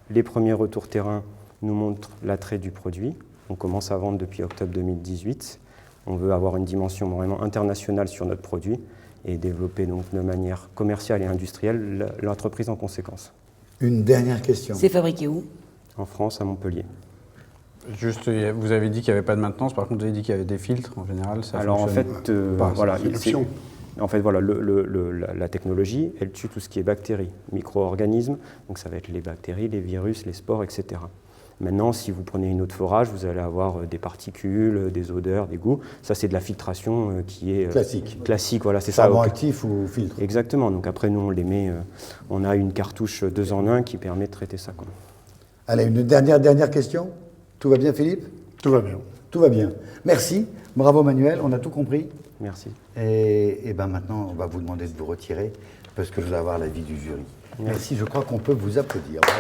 les premiers retours terrain nous montrent l'attrait du produit. On commence à vendre depuis octobre 2018. On veut avoir une dimension vraiment internationale sur notre produit et développer donc de manière commerciale et industrielle l'entreprise en conséquence. Une dernière question. C'est fabriqué où? En France, à Montpellier. Juste, vous avez dit qu'il n'y avait pas de maintenance, par contre vous avez dit qu'il y avait des filtres, en général, ça Alors en fait, voilà, c'est l'option. En fait, voilà, la technologie, elle tue tout ce qui est bactéries, micro-organismes, donc ça va être les bactéries, les virus, les spores, etc. Maintenant, si vous prenez une eau de forage, vous allez avoir des particules, des odeurs, des goûts. Ça, c'est de la filtration qui est classique, voilà, c'est ça. Charbon actif ou filtre? Exactement. Donc après, nous, on les met. On a une cartouche 2 en 1 qui permet de traiter ça, quoi. Allez, une dernière question. Tout va bien, Philippe? Tout va bien. Tout va bien. Merci. Bravo, Manuel. On a tout compris. Merci. Et ben maintenant, on va vous demander de vous retirer parce que je vais avoir l'avis du jury. Merci. Je crois qu'on peut vous applaudir. Bravo.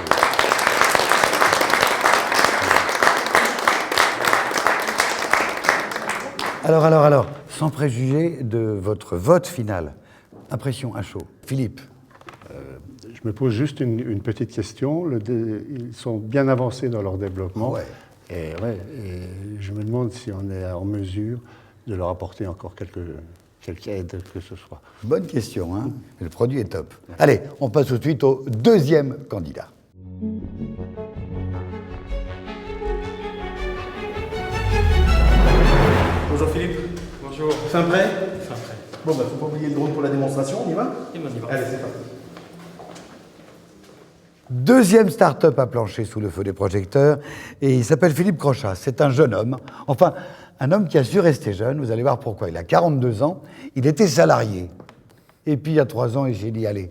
Alors, sans préjuger de votre vote final, impression à chaud. Philippe? Je me pose juste une petite question. Ils sont bien avancés dans leur développement. Ouais. Et je me demande si on est en mesure de leur apporter encore quelque aide que ce soit. Bonne question, hein? Le produit est top. Allez, on passe tout de suite au deuxième candidat. Bonjour Philippe. Bonjour. Fin prêt? Fin prêt. Bon, bah, faut pas oublier le drone pour la démonstration, on y va? On y va. Allez, c'est parti. Deuxième start-up à plancher sous le feu des projecteurs, et il s'appelle Philippe Crochat. C'est un jeune homme, enfin, un homme qui a su rester jeune, vous allez voir pourquoi. Il a 42 ans, il était salarié. Et puis, il y a 3 ans, il s'est dit, allez,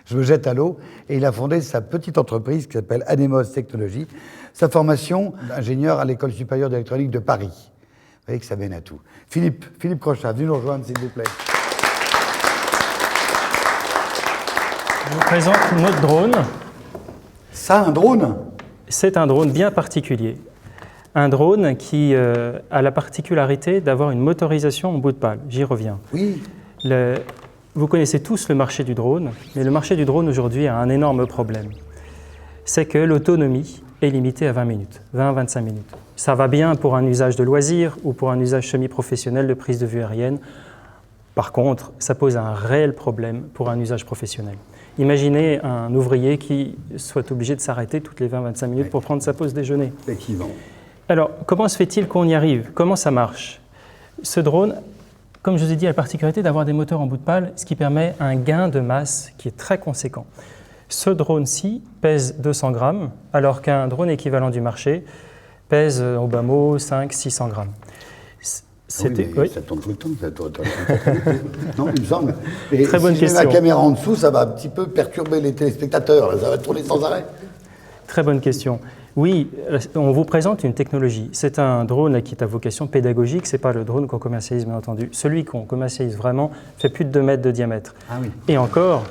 je me jette à l'eau, et il a fondé sa petite entreprise qui s'appelle Anemos Technologies. Sa formation d'ingénieur à l'École supérieure d'électronique de Paris. Vous voyez que ça mène à tout. Philippe Crochat, venez nous rejoindre, s'il vous plaît. Je vous présente notre drone. Ça, un drone? C'est un drone bien particulier. Un drone qui a la particularité d'avoir une motorisation en bout de pale. J'y reviens. Oui. Vous connaissez tous le marché du drone, mais le marché du drone aujourd'hui a un énorme problème. C'est que l'autonomie est limitée à 20 minutes, 20-25 minutes. Ça va bien pour un usage de loisir ou pour un usage semi-professionnel de prise de vue aérienne. Par contre, ça pose un réel problème pour un usage professionnel. Imaginez un ouvrier qui soit obligé de s'arrêter toutes les 20-25 minutes pour prendre sa pause déjeuner. Alors, comment se fait-il qu'on y arrive? Comment ça marche? Ce drone, comme je vous ai dit, a la particularité d'avoir des moteurs en bout de pale, ce qui permet un gain de masse qui est très conséquent. Ce drone-ci pèse 200 grammes, alors qu'un drone équivalent du marché pèse au bas mot 500-600 grammes. Oui. Ça tourne tout le temps, ça tourne. Non, il me semble. Et très bonne si question. j'ai ma caméra en dessous, ça va un petit peu perturber les téléspectateurs, ça va tourner sans arrêt. Très bonne question. Oui, on vous présente une technologie. C'est un drone qui est à vocation pédagogique, ce n'est pas le drone qu'on commercialise, bien entendu. Celui qu'on commercialise vraiment fait plus de 2 mètres de diamètre. Ah oui. Et encore,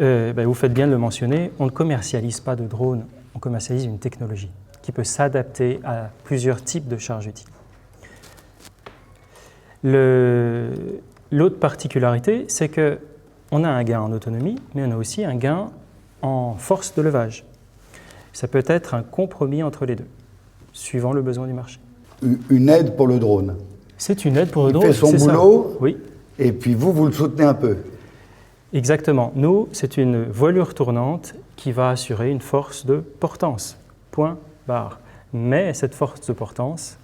vous faites bien de le mentionner, on ne commercialise pas de drone, on commercialise une technologie qui peut s'adapter à plusieurs types de charges utiles. L'autre particularité, c'est qu'on a un gain en autonomie, mais on a aussi un gain en force de levage. Ça peut être un compromis entre les deux, suivant le besoin du marché. Une aide pour le drone. C'est une aide pour le drone. Il fait son boulot, ça. Oui. Et puis vous le soutenez un peu. Exactement. Nous, c'est une voilure tournante qui va assurer une force de portance. Point, barre. Mais cette force de portance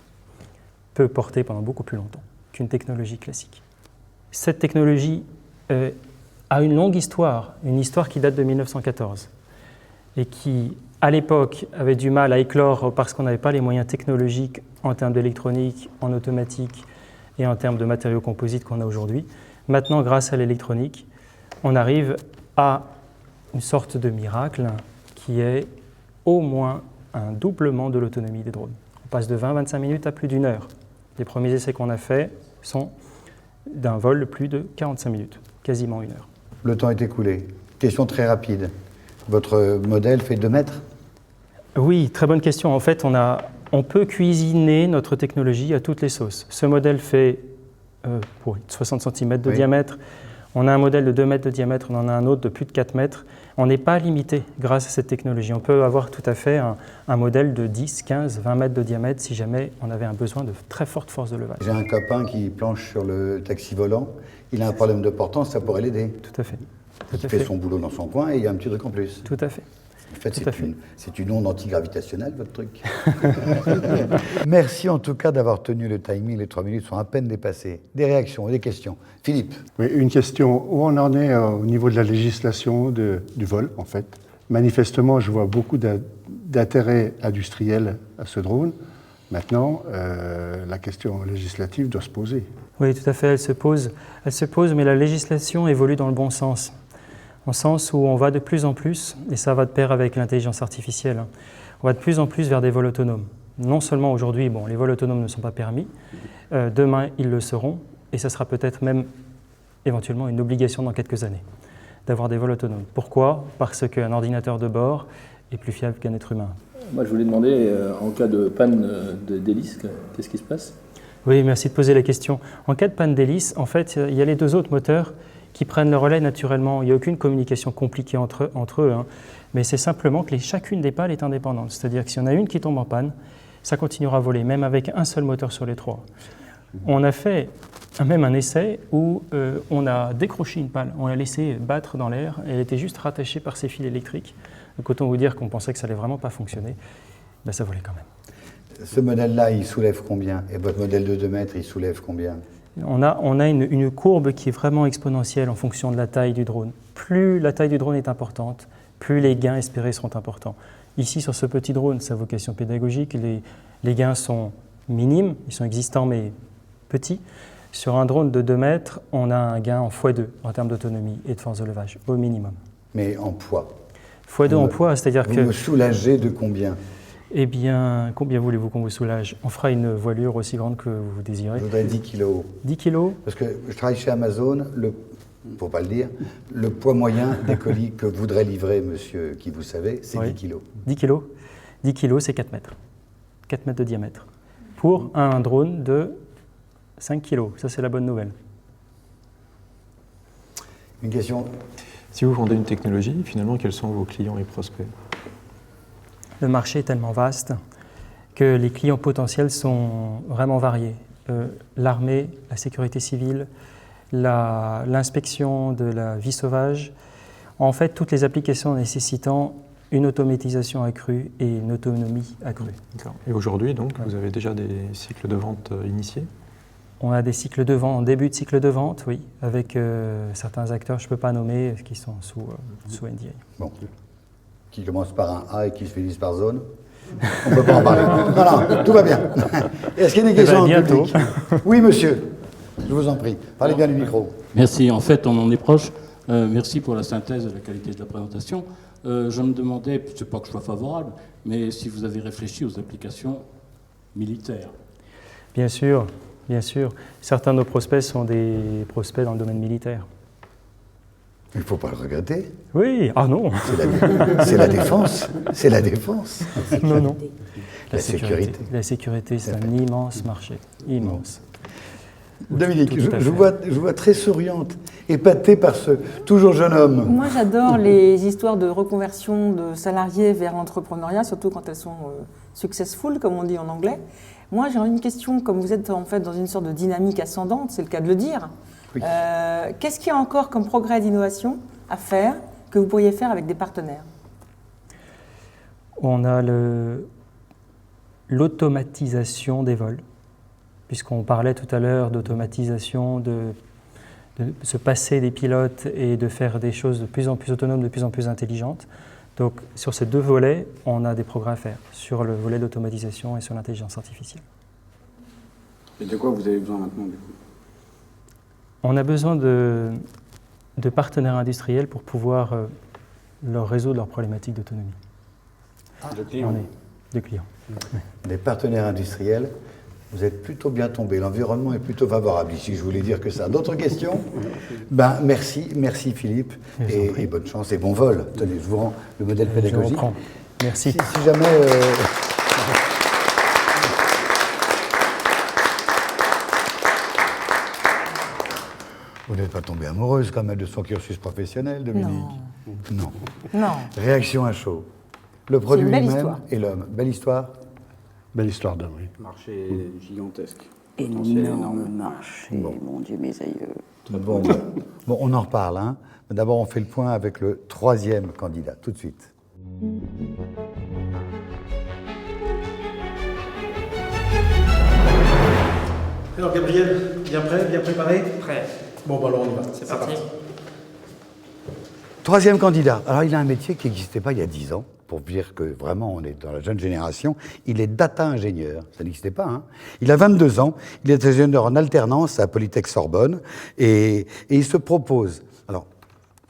peut porter pendant beaucoup plus longtemps qu'une technologie classique. Cette technologie a une longue histoire, une histoire qui date de 1914 et qui, à l'époque, avait du mal à éclore parce qu'on n'avait pas les moyens technologiques en termes d'électronique, en automatique et en termes de matériaux composites qu'on a aujourd'hui. Maintenant, grâce à l'électronique, on arrive à une sorte de miracle qui est au moins un doublement de l'autonomie des drones. On passe de 20-25 minutes à plus d'1 heure. Les premiers essais qu'on a faits sont d'un vol de plus de 45 minutes, quasiment 1 heure. Le temps est écoulé. Question très rapide. Votre modèle fait 2 mètres? Oui, très bonne question. En fait, on peut cuisiner notre technologie à toutes les sauces. Ce modèle fait 60 cm de diamètre. On a un modèle de 2 mètres de diamètre, on en a un autre de plus de 4 mètres. On n'est pas limité grâce à cette technologie. On peut avoir tout à fait un modèle de 10, 15, 20 mètres de diamètre si jamais on avait un besoin de très forte force de levage. J'ai un copain qui planche sur le taxi volant. Il a un problème de portance, ça pourrait l'aider. Tout à fait. Il fait son boulot dans son coin et il y a un petit truc en plus. Tout à fait. En fait, c'est une onde antigravitationnelle, votre truc. Merci en tout cas d'avoir tenu le timing. Les 3 minutes sont à peine dépassées. Des réactions, des questions. Philippe. Oui, une question. Où on en est au niveau de la législation du vol, en fait? Manifestement, je vois beaucoup d'intérêt industriel à ce drone. Maintenant, la question législative doit se poser. Oui, tout à fait, elle se pose, mais la législation évolue dans le bon sens. En sens où on va de plus en plus, et ça va de pair avec l'intelligence artificielle, on va de plus en plus vers des vols autonomes. Non seulement aujourd'hui, les vols autonomes ne sont pas permis, demain ils le seront, et ça sera peut-être même éventuellement une obligation dans quelques années, d'avoir des vols autonomes. Pourquoi? Parce qu'un ordinateur de bord est plus fiable qu'un être humain. Moi je voulais demander, en cas de panne d'hélice, qu'est-ce qui se passe? Oui, merci de poser la question. En cas de panne d'hélice, en fait, il y a les 2 autres moteurs qui prennent le relais naturellement. Il n'y a aucune communication compliquée entre eux, mais c'est simplement que chacune des pales est indépendante. C'est-à-dire que si on a une qui tombe en panne, ça continuera à voler, même avec un seul moteur sur les 3. On a fait même un essai où on a décroché une pale, on l'a laissée battre dans l'air, elle était juste rattachée par ses fils électriques. Donc autant vous dire qu'on pensait que ça n'allait vraiment pas fonctionner, ça volait quand même. Ce modèle-là, il soulève combien? Et votre modèle de 2 mètres, il soulève combien? On a une courbe qui est vraiment exponentielle en fonction de la taille du drone. Plus la taille du drone est importante, plus les gains espérés seront importants. Ici, sur ce petit drone, sa vocation pédagogique, les gains sont minimes, ils sont existants mais petits. Sur un drone de 2 mètres, on a un gain en x2 en termes d'autonomie et de force de levage, au minimum. Mais en poids. x2 en poids, c'est-à-dire que... Vous me soulagez de combien? Eh bien, combien voulez-vous qu'on vous soulage? On fera une voilure aussi grande que vous désirez. Je voudrais 10 kilos. 10 kilos? Parce que je travaille chez Amazon, faut pas le dire, le poids moyen des colis que voudrait livrer monsieur qui vous savez, c'est 10 kilos. 10 kilos 10 kilos, c'est 4 mètres. 4 mètres de diamètre. Pour un drone de 5 kilos. Ça, c'est la bonne nouvelle. Une question? Si vous vendez une technologie, finalement, quels sont vos clients et prospects? Le marché est tellement vaste que les clients potentiels sont vraiment variés. L'armée, la sécurité civile, l'inspection de la vie sauvage, en fait, toutes les applications nécessitant une automatisation accrue et une autonomie accrue. Et aujourd'hui, donc, vous avez déjà des cycles de vente initiés? On a des cycles de vente, en début de cycle de vente, oui, avec certains acteurs, je ne peux pas nommer, qui sont sous NDA. Bon. Qui commence par un A et qui se finissent par zone. On ne peut pas en parler. Voilà, tout va bien. Est-ce qu'il y a des questions en bientôt. public? Oui, monsieur. Je vous en prie. Parlez bien du micro. Merci. En fait, on en est proche. Merci pour la synthèse et la qualité de la présentation. Je me demandais, c'est pas que je sois favorable, mais si vous avez réfléchi aux applications militaires. Bien sûr, bien sûr. Certains de nos prospects sont des prospects dans le domaine militaire. Il ne faut pas le regretter. Oui, ah non. C'est la défense. C'est la défense. Non, non. La sécurité. La sécurité, c'est un immense marché. Immense. Dominique, je vous vois très souriante, épatée par ce toujours jeune homme. Moi, j'adore les histoires de reconversion de salariés vers l'entrepreneuriat, surtout quand elles sont successful, comme on dit en anglais. Moi, j'ai une question, comme vous êtes en fait dans une sorte de dynamique ascendante, c'est le cas de le dire. Oui. Qu'est-ce qu'il y a encore comme progrès d'innovation à faire, que vous pourriez faire avec des partenaires? On a l'automatisation des vols, puisqu'on parlait tout à l'heure d'automatisation, de se passer des pilotes et de faire des choses de plus en plus autonomes, de plus en plus intelligentes. Donc sur ces 2 volets, on a des progrès à faire, sur le volet d'automatisation et sur l'intelligence artificielle. Et de quoi vous avez besoin maintenant, du coup? On a besoin de partenaires industriels pour pouvoir leur résoudre leurs problématiques d'autonomie. De clients. De clients. Des partenaires industriels, vous êtes plutôt bien tombé. L'environnement est plutôt favorable ici, je voulais dire que ça. D'autres questions? Ben, merci Philippe, et bonne chance et bon vol. Tenez, je vous rends le modèle pédagogique. Merci. Si jamais... Vous n'êtes pas tombée amoureuse quand même de son cursus professionnel, Dominique? Non. Non. Réaction à chaud. Le produit lui-même et l'homme. Belle histoire? Belle histoire d'homme, oui. Marché gigantesque. Énorme marché, mon Dieu, mes aïeux. Bon, on en reparle. Hein. D'abord, on fait le point avec le 3e candidat, tout de suite. Alors, Gabriel, bien prêt, bien préparé? Prêt. Bon, bah alors on y va. C'est parti. 3e candidat. Alors, il a un métier qui n'existait pas il y a 10 ans. Pour dire que vraiment on est dans la jeune génération, il est data ingénieur, ça n'existait pas. Hein. Il a 22 ans, il est ingénieur en alternance à Polytech Sorbonne et il se propose, alors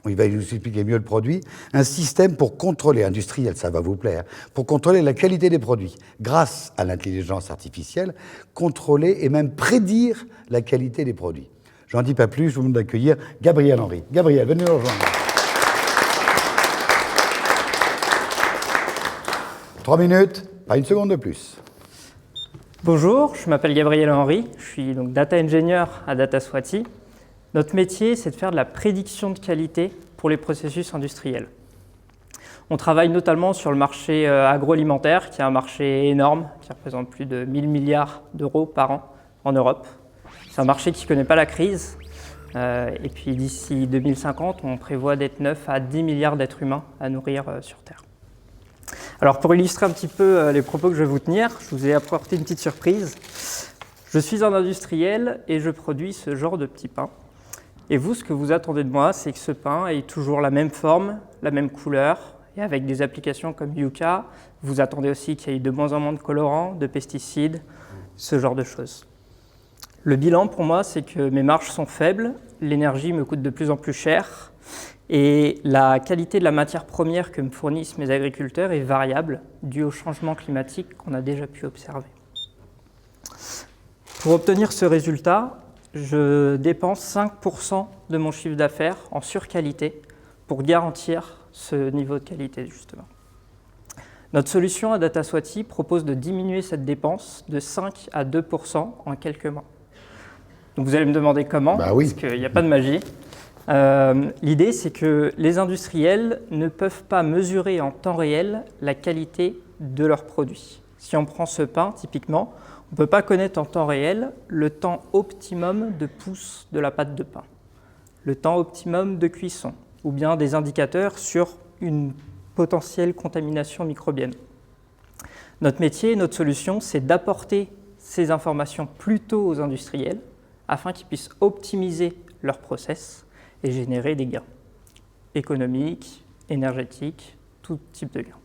il va nous expliquer mieux le produit, un système pour contrôler, industriel, ça va vous plaire, pour contrôler la qualité des produits, grâce à l'intelligence artificielle, contrôler et même prédire la qualité des produits. J'en dis pas plus, je vous demande d'accueillir Gabriel Henry. Gabriel, venez nous rejoindre. 3 minutes, pas une seconde de plus. Bonjour, je m'appelle Gabriel Henry, je suis donc data engineer à Dataswati. Notre métier, c'est de faire de la prédiction de qualité pour les processus industriels. On travaille notamment sur le marché agroalimentaire, qui est un marché énorme, qui représente plus de 1000 milliards d'euros par an en Europe. C'est un marché qui ne connaît pas la crise. Et puis d'ici 2050, on prévoit d'être 9 à 10 milliards d'êtres humains à nourrir sur Terre. Alors pour illustrer un petit peu les propos que je vais vous tenir, je vous ai apporté une petite surprise. Je suis un industriel et je produis ce genre de petits pains. Et vous, ce que vous attendez de moi, c'est que ce pain ait toujours la même forme, la même couleur Et avec des applications comme Yucca, vous attendez aussi qu'il y ait de moins en moins de colorants, de pesticides, ce genre de choses. Le bilan pour moi, c'est que mes marges sont faibles, l'énergie me coûte de plus en plus cher et la qualité de la matière première que me fournissent mes agriculteurs est variable due au changement climatique qu'on a déjà pu observer. Pour obtenir ce résultat, je dépense 5% de mon chiffre d'affaires en surqualité pour garantir ce niveau de qualité, justement. Notre solution à DataSwati propose de diminuer cette dépense de 5 à 2% en quelques mois. Donc vous allez me demander comment, parce qu'il n'y a pas de magie. L'idée, c'est que les industriels ne peuvent pas mesurer en temps réel la qualité de leurs produits. Si on prend ce pain, typiquement, on ne peut pas connaître en temps réel le temps optimum de pousse de la pâte de pain, le temps optimum de cuisson, ou bien des indicateurs sur une potentielle contamination microbienne. Notre métier, notre solution, c'est d'apporter ces informations plus tôt aux industriels afin qu'ils puissent optimiser leurs process et générer des gains économiques, énergétiques, tout type de gains.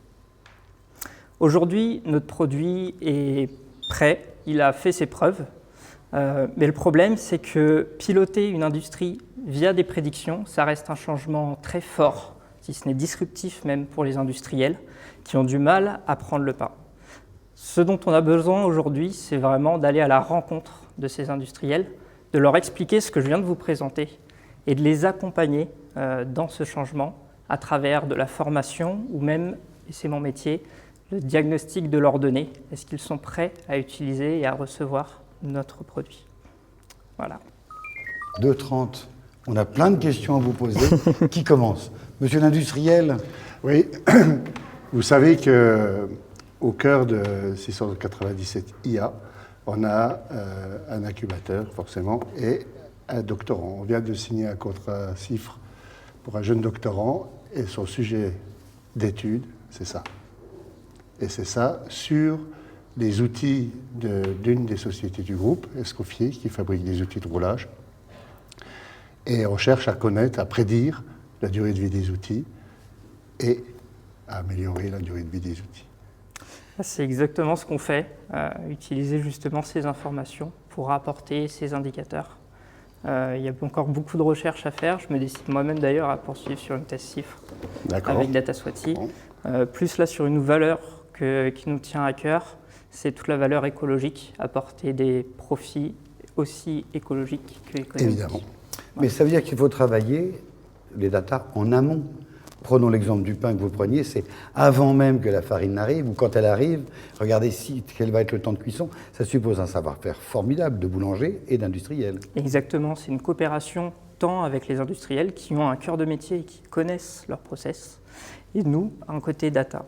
Aujourd'hui, notre produit est prêt, il a fait ses preuves, mais le problème, c'est que piloter une industrie via des prédictions, ça reste un changement très fort, si ce n'est disruptif même pour les industriels, qui ont du mal à prendre le pas. Ce dont on a besoin aujourd'hui, c'est vraiment d'aller à la rencontre de ces industriels, de leur expliquer ce que je viens de vous présenter et de les accompagner dans ce changement à travers de la formation ou même, et c'est mon métier, le diagnostic de leurs données. Est-ce qu'ils sont prêts à utiliser et à recevoir notre produit? Voilà. 2h30, on a plein de questions à vous poser. Qui commence? Monsieur l'industriel? Oui, vous savez qu'au cœur de 697 IA, on a un incubateur, forcément, et un doctorant. On vient de signer un contrat CIFRE pour un jeune doctorant, et son sujet d'étude, c'est ça. Et c'est ça sur les outils d'une des sociétés du groupe, Escoffier, qui fabrique des outils de roulage. Et on cherche à connaître, à prédire la durée de vie des outils et à améliorer la durée de vie des outils. C'est exactement ce qu'on fait, utiliser justement ces informations pour apporter ces indicateurs. Il y a encore beaucoup de recherches à faire. Je me décide moi-même d'ailleurs à poursuivre sur une thèse CIFRE avec DataSwati. Plus là sur une valeur qui nous tient à cœur, c'est toute la valeur écologique, apporter des profits aussi écologiques qu'économiques. Évidemment. Mais ça veut dire qu'il faut travailler les data en amont. Prenons l'exemple du pain que vous preniez, c'est avant même que la farine n'arrive, ou quand elle arrive, regardez quel va être le temps de cuisson. Ça suppose un savoir-faire formidable de boulanger et d'industriel. Exactement, c'est une coopération tant avec les industriels qui ont un cœur de métier et qui connaissent leur process, et nous, un côté data.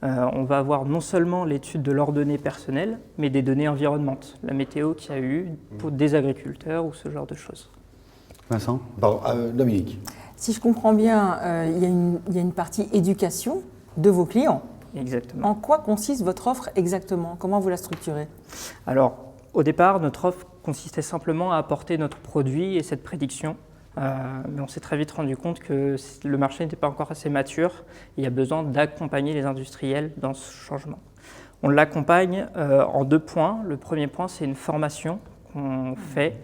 On va avoir non seulement l'étude de leurs données personnelles, mais des données environnementales, la météo qu'il y a eu pour des agriculteurs ou ce genre de choses. Vincent? Dominique? Si je comprends bien, il y a une partie éducation de vos clients. Exactement. En quoi consiste votre offre exactement? Comment vous la structurez? Alors, au départ, notre offre consistait simplement à apporter notre produit et cette prédiction. Mais on s'est très vite rendu compte que le marché n'était pas encore assez mature. Et il y a besoin d'accompagner les industriels dans ce changement. On l'accompagne en 2 points. Le premier point, c'est une formation qu'on fait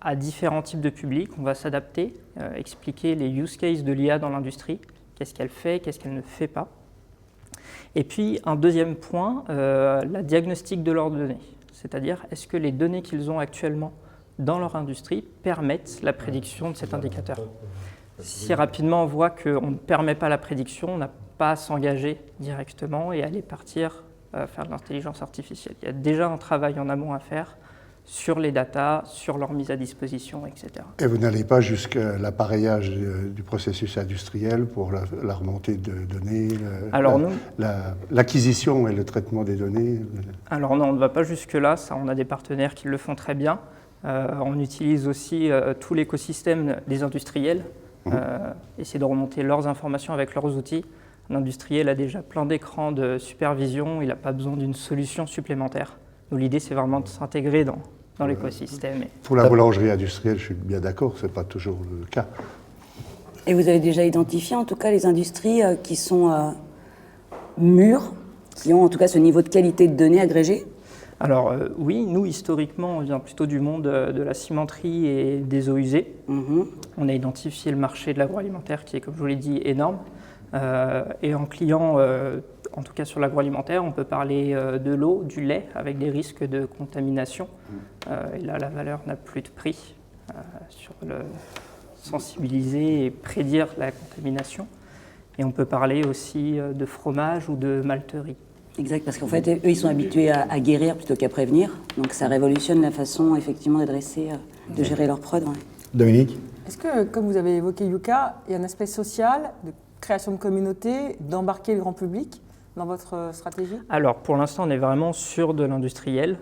à différents types de publics. On va s'adapter, expliquer les use cases de l'IA dans l'industrie, qu'est-ce qu'elle fait, qu'est-ce qu'elle ne fait pas. Et puis un deuxième point, la diagnostic de leurs données, c'est-à-dire est-ce que les données qu'ils ont actuellement dans leur industrie permettent la prédiction de cet indicateur. Si rapidement on voit qu'on ne permet pas la prédiction, on n'a pas à s'engager directement et aller partir faire de l'intelligence artificielle. Il y a déjà un travail en amont à faire sur les datas, sur leur mise à disposition, etc. Et vous n'allez pas jusqu'à l'appareillage du processus industriel pour la remontée de données, l'acquisition et le traitement des données? Alors non, on ne va pas jusque-là, ça, on a des partenaires qui le font très bien. On utilise aussi tout l'écosystème des industriels, essayer de remonter leurs informations avec leurs outils. Un industriel a déjà plein d'écrans de supervision, il n'a pas besoin d'une solution supplémentaire. Donc l'idée, c'est vraiment de s'intégrer dans l'écosystème. Pour la boulangerie industrielle, je suis bien d'accord, ce n'est pas toujours le cas. Et vous avez déjà identifié en tout cas les industries qui sont mûres, qui ont en tout cas ce niveau de qualité de données agrégées? Alors oui, nous historiquement on vient plutôt du monde de la cimenterie et des eaux usées. On a identifié le marché de l'agroalimentaire qui est, comme je vous l'ai dit, énorme. Et en client, en tout cas sur l'agroalimentaire, on peut parler de l'eau, du lait, avec des risques de contamination. Et là, la valeur n'a plus de prix sur le sensibiliser et prédire la contamination. Et on peut parler aussi de fromage ou de malterie. Exact, parce qu'en fait, eux, ils sont habitués à guérir plutôt qu'à prévenir. Donc ça révolutionne la façon, effectivement, d'adresser, de gérer leurs prods. Ouais. Dominique? Est-ce que, comme vous avez évoqué Yuka, il y a un aspect social, de création de communauté, d'embarquer le grand public dans votre stratégie? Alors, pour l'instant, on est vraiment sur de l'industriel.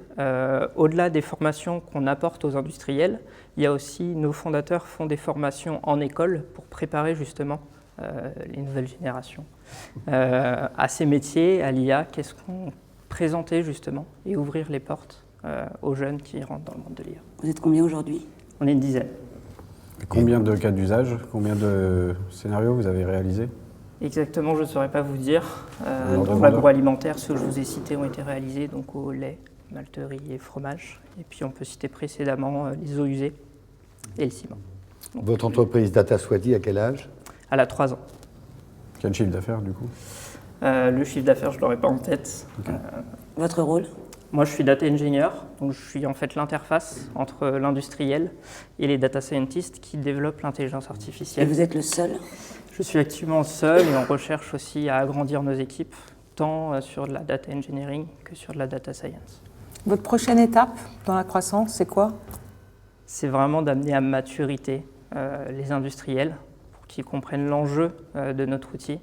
Au-delà des formations qu'on apporte aux industriels, il y a aussi, nos fondateurs font des formations en école pour préparer justement les nouvelles générations à ces métiers, à l'IA. Qu'est-ce qu'on présentait justement et ouvrir les portes aux jeunes qui rentrent dans le monde de l'IA. Vous êtes combien aujourd'hui? On est une dizaine. Combien de cas d'usage, combien de scénarios vous avez réalisés? Exactement, je ne saurais pas vous dire. Pour l'agroalimentaire, ceux que je vous ai cités ont été réalisés, donc au lait, malterie et fromage. Et puis on peut citer précédemment les eaux usées et le ciment. Donc, votre entreprise DataSwati, à quel âge? Elle a 3 ans. Quel chiffre d'affaires du coup? Le chiffre d'affaires, je ne l'aurai pas en tête. Okay. Votre rôle? Moi, je suis data engineer, donc je suis en fait l'interface entre l'industriel et les data scientists qui développent l'intelligence artificielle. Et vous êtes le seul? Je suis actuellement seul et on recherche aussi à agrandir nos équipes, tant sur de la data engineering que sur de la data science. Votre prochaine étape dans la croissance, c'est quoi? C'est vraiment d'amener à maturité les industriels pour qu'ils comprennent l'enjeu de notre outil.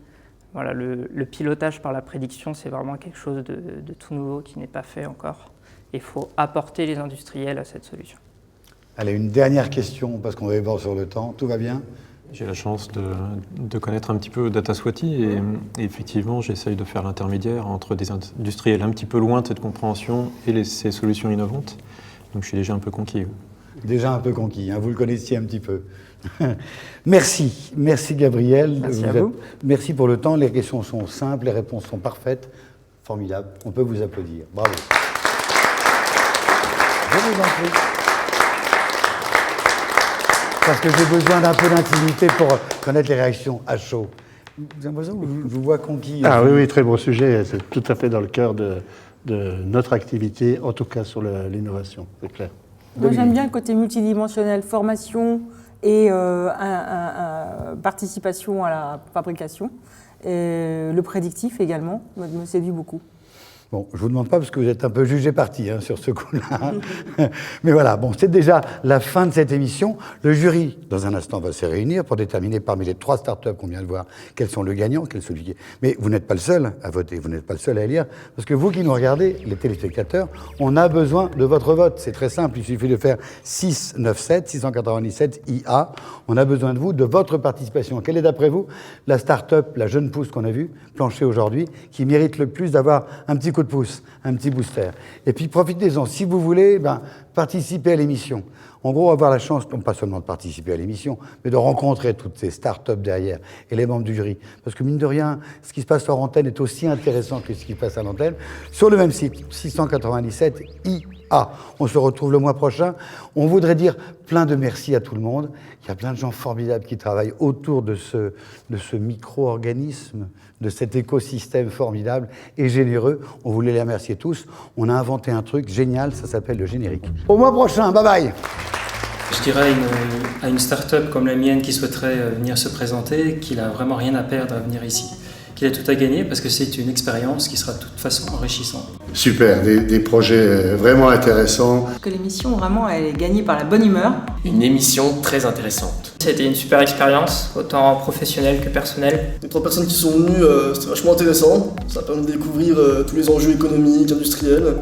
Voilà, le pilotage par la prédiction, c'est vraiment quelque chose de tout nouveau qui n'est pas fait encore. Il faut apporter les industriels à cette solution. Allez, une dernière question, parce qu'on va y voir sur le temps. Tout va bien? J'ai la chance de connaître un petit peu DataSwati et effectivement, j'essaye de faire l'intermédiaire entre des industriels un petit peu loin de cette compréhension et ces solutions innovantes. Donc je suis déjà un peu conquis. Déjà un peu conquis, hein, vous le connaissiez un petit peu. Merci Gabriel. Merci à vous. Merci pour le temps, les questions sont simples, les réponses sont parfaites. Formidable, on peut vous applaudir. Bravo. Je vous en prie. Parce que j'ai besoin d'un peu d'intimité pour connaître les réactions à chaud. Vous avez l'impression que je vous vois conquis. Ah oui, très bon sujet. C'est tout à fait dans le cœur de notre activité, en tout cas sur l'innovation, c'est clair. Moi, j'aime bien le côté multidimensionnel, formation et participation à la fabrication. Et le prédictif également me séduit beaucoup. Bon, je ne vous demande pas parce que vous êtes un peu jugé parti hein, sur ce coup-là. Mais voilà, bon, c'est déjà la fin de cette émission. Le jury, dans un instant, va se réunir pour déterminer parmi les 3 startups qu'on vient de voir quels sont le gagnant, quel est celui qui est. Mais vous n'êtes pas le seul à voter, vous n'êtes pas le seul à élire, parce que vous qui nous regardez, les téléspectateurs, on a besoin de votre vote. C'est très simple, il suffit de faire 697 IA. On a besoin de vous, de votre participation. Quelle est d'après vous la startup, la jeune pousse qu'on a vue, plancher aujourd'hui, qui mérite le plus d'avoir un petit coup de pouce, un petit booster. Et puis profitez-en. Si vous voulez, participez à l'émission. En gros, avoir la chance, non pas seulement de participer à l'émission, mais de rencontrer toutes ces start-up derrière et les membres du jury. Parce que mine de rien, ce qui se passe hors antenne est aussi intéressant que ce qui se passe à l'antenne. Sur le même site, 697 IA. On se retrouve le mois prochain. On voudrait dire plein de merci à tout le monde. Il y a plein de gens formidables qui travaillent autour de ce micro-organisme, de cet écosystème formidable et généreux. On voulait les remercier tous. On a inventé un truc génial, ça s'appelle le générique. Au mois prochain, bye bye. Je dirais à une start-up comme la mienne qui souhaiterait venir se présenter qu'il n'a vraiment rien à perdre à venir ici. Qu'il a tout à gagner parce que c'est une expérience qui sera de toute façon enrichissante. Super, des projets vraiment intéressants. Que l'émission, vraiment, elle est gagnée par la bonne humeur. Une émission très intéressante. C'était une super expérience, autant professionnelle que personnelle. Les 3 personnes qui sont venues, c'était vachement intéressant. Ça a permis de découvrir tous les enjeux économiques, industriels.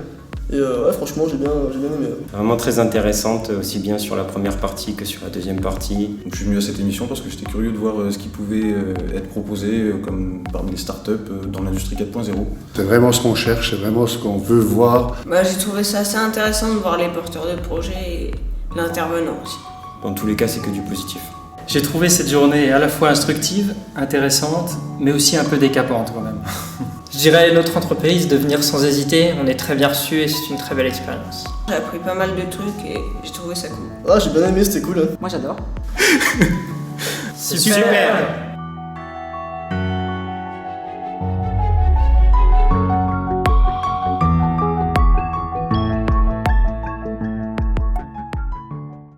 Et ouais, franchement, j'ai bien aimé. Vraiment très intéressante, aussi bien sur la première partie que sur la deuxième partie. Donc, je suis venu à cette émission parce que j'étais curieux de voir ce qui pouvait être proposé comme parmi les startups dans l'industrie 4.0. C'est vraiment ce qu'on cherche, c'est vraiment ce qu'on veut voir. J'ai trouvé ça assez intéressant de voir les porteurs de projets et l'intervenant aussi. Dans tous les cas, c'est que du positif. J'ai trouvé cette journée à la fois instructive, intéressante, mais aussi un peu décapante quand même. Je dirais à notre entreprise de venir sans hésiter, on est très bien reçus et c'est une très belle expérience. J'ai appris pas mal de trucs et j'ai trouvé ça cool. Ah, j'ai bien aimé, c'était cool. Moi j'adore. Super.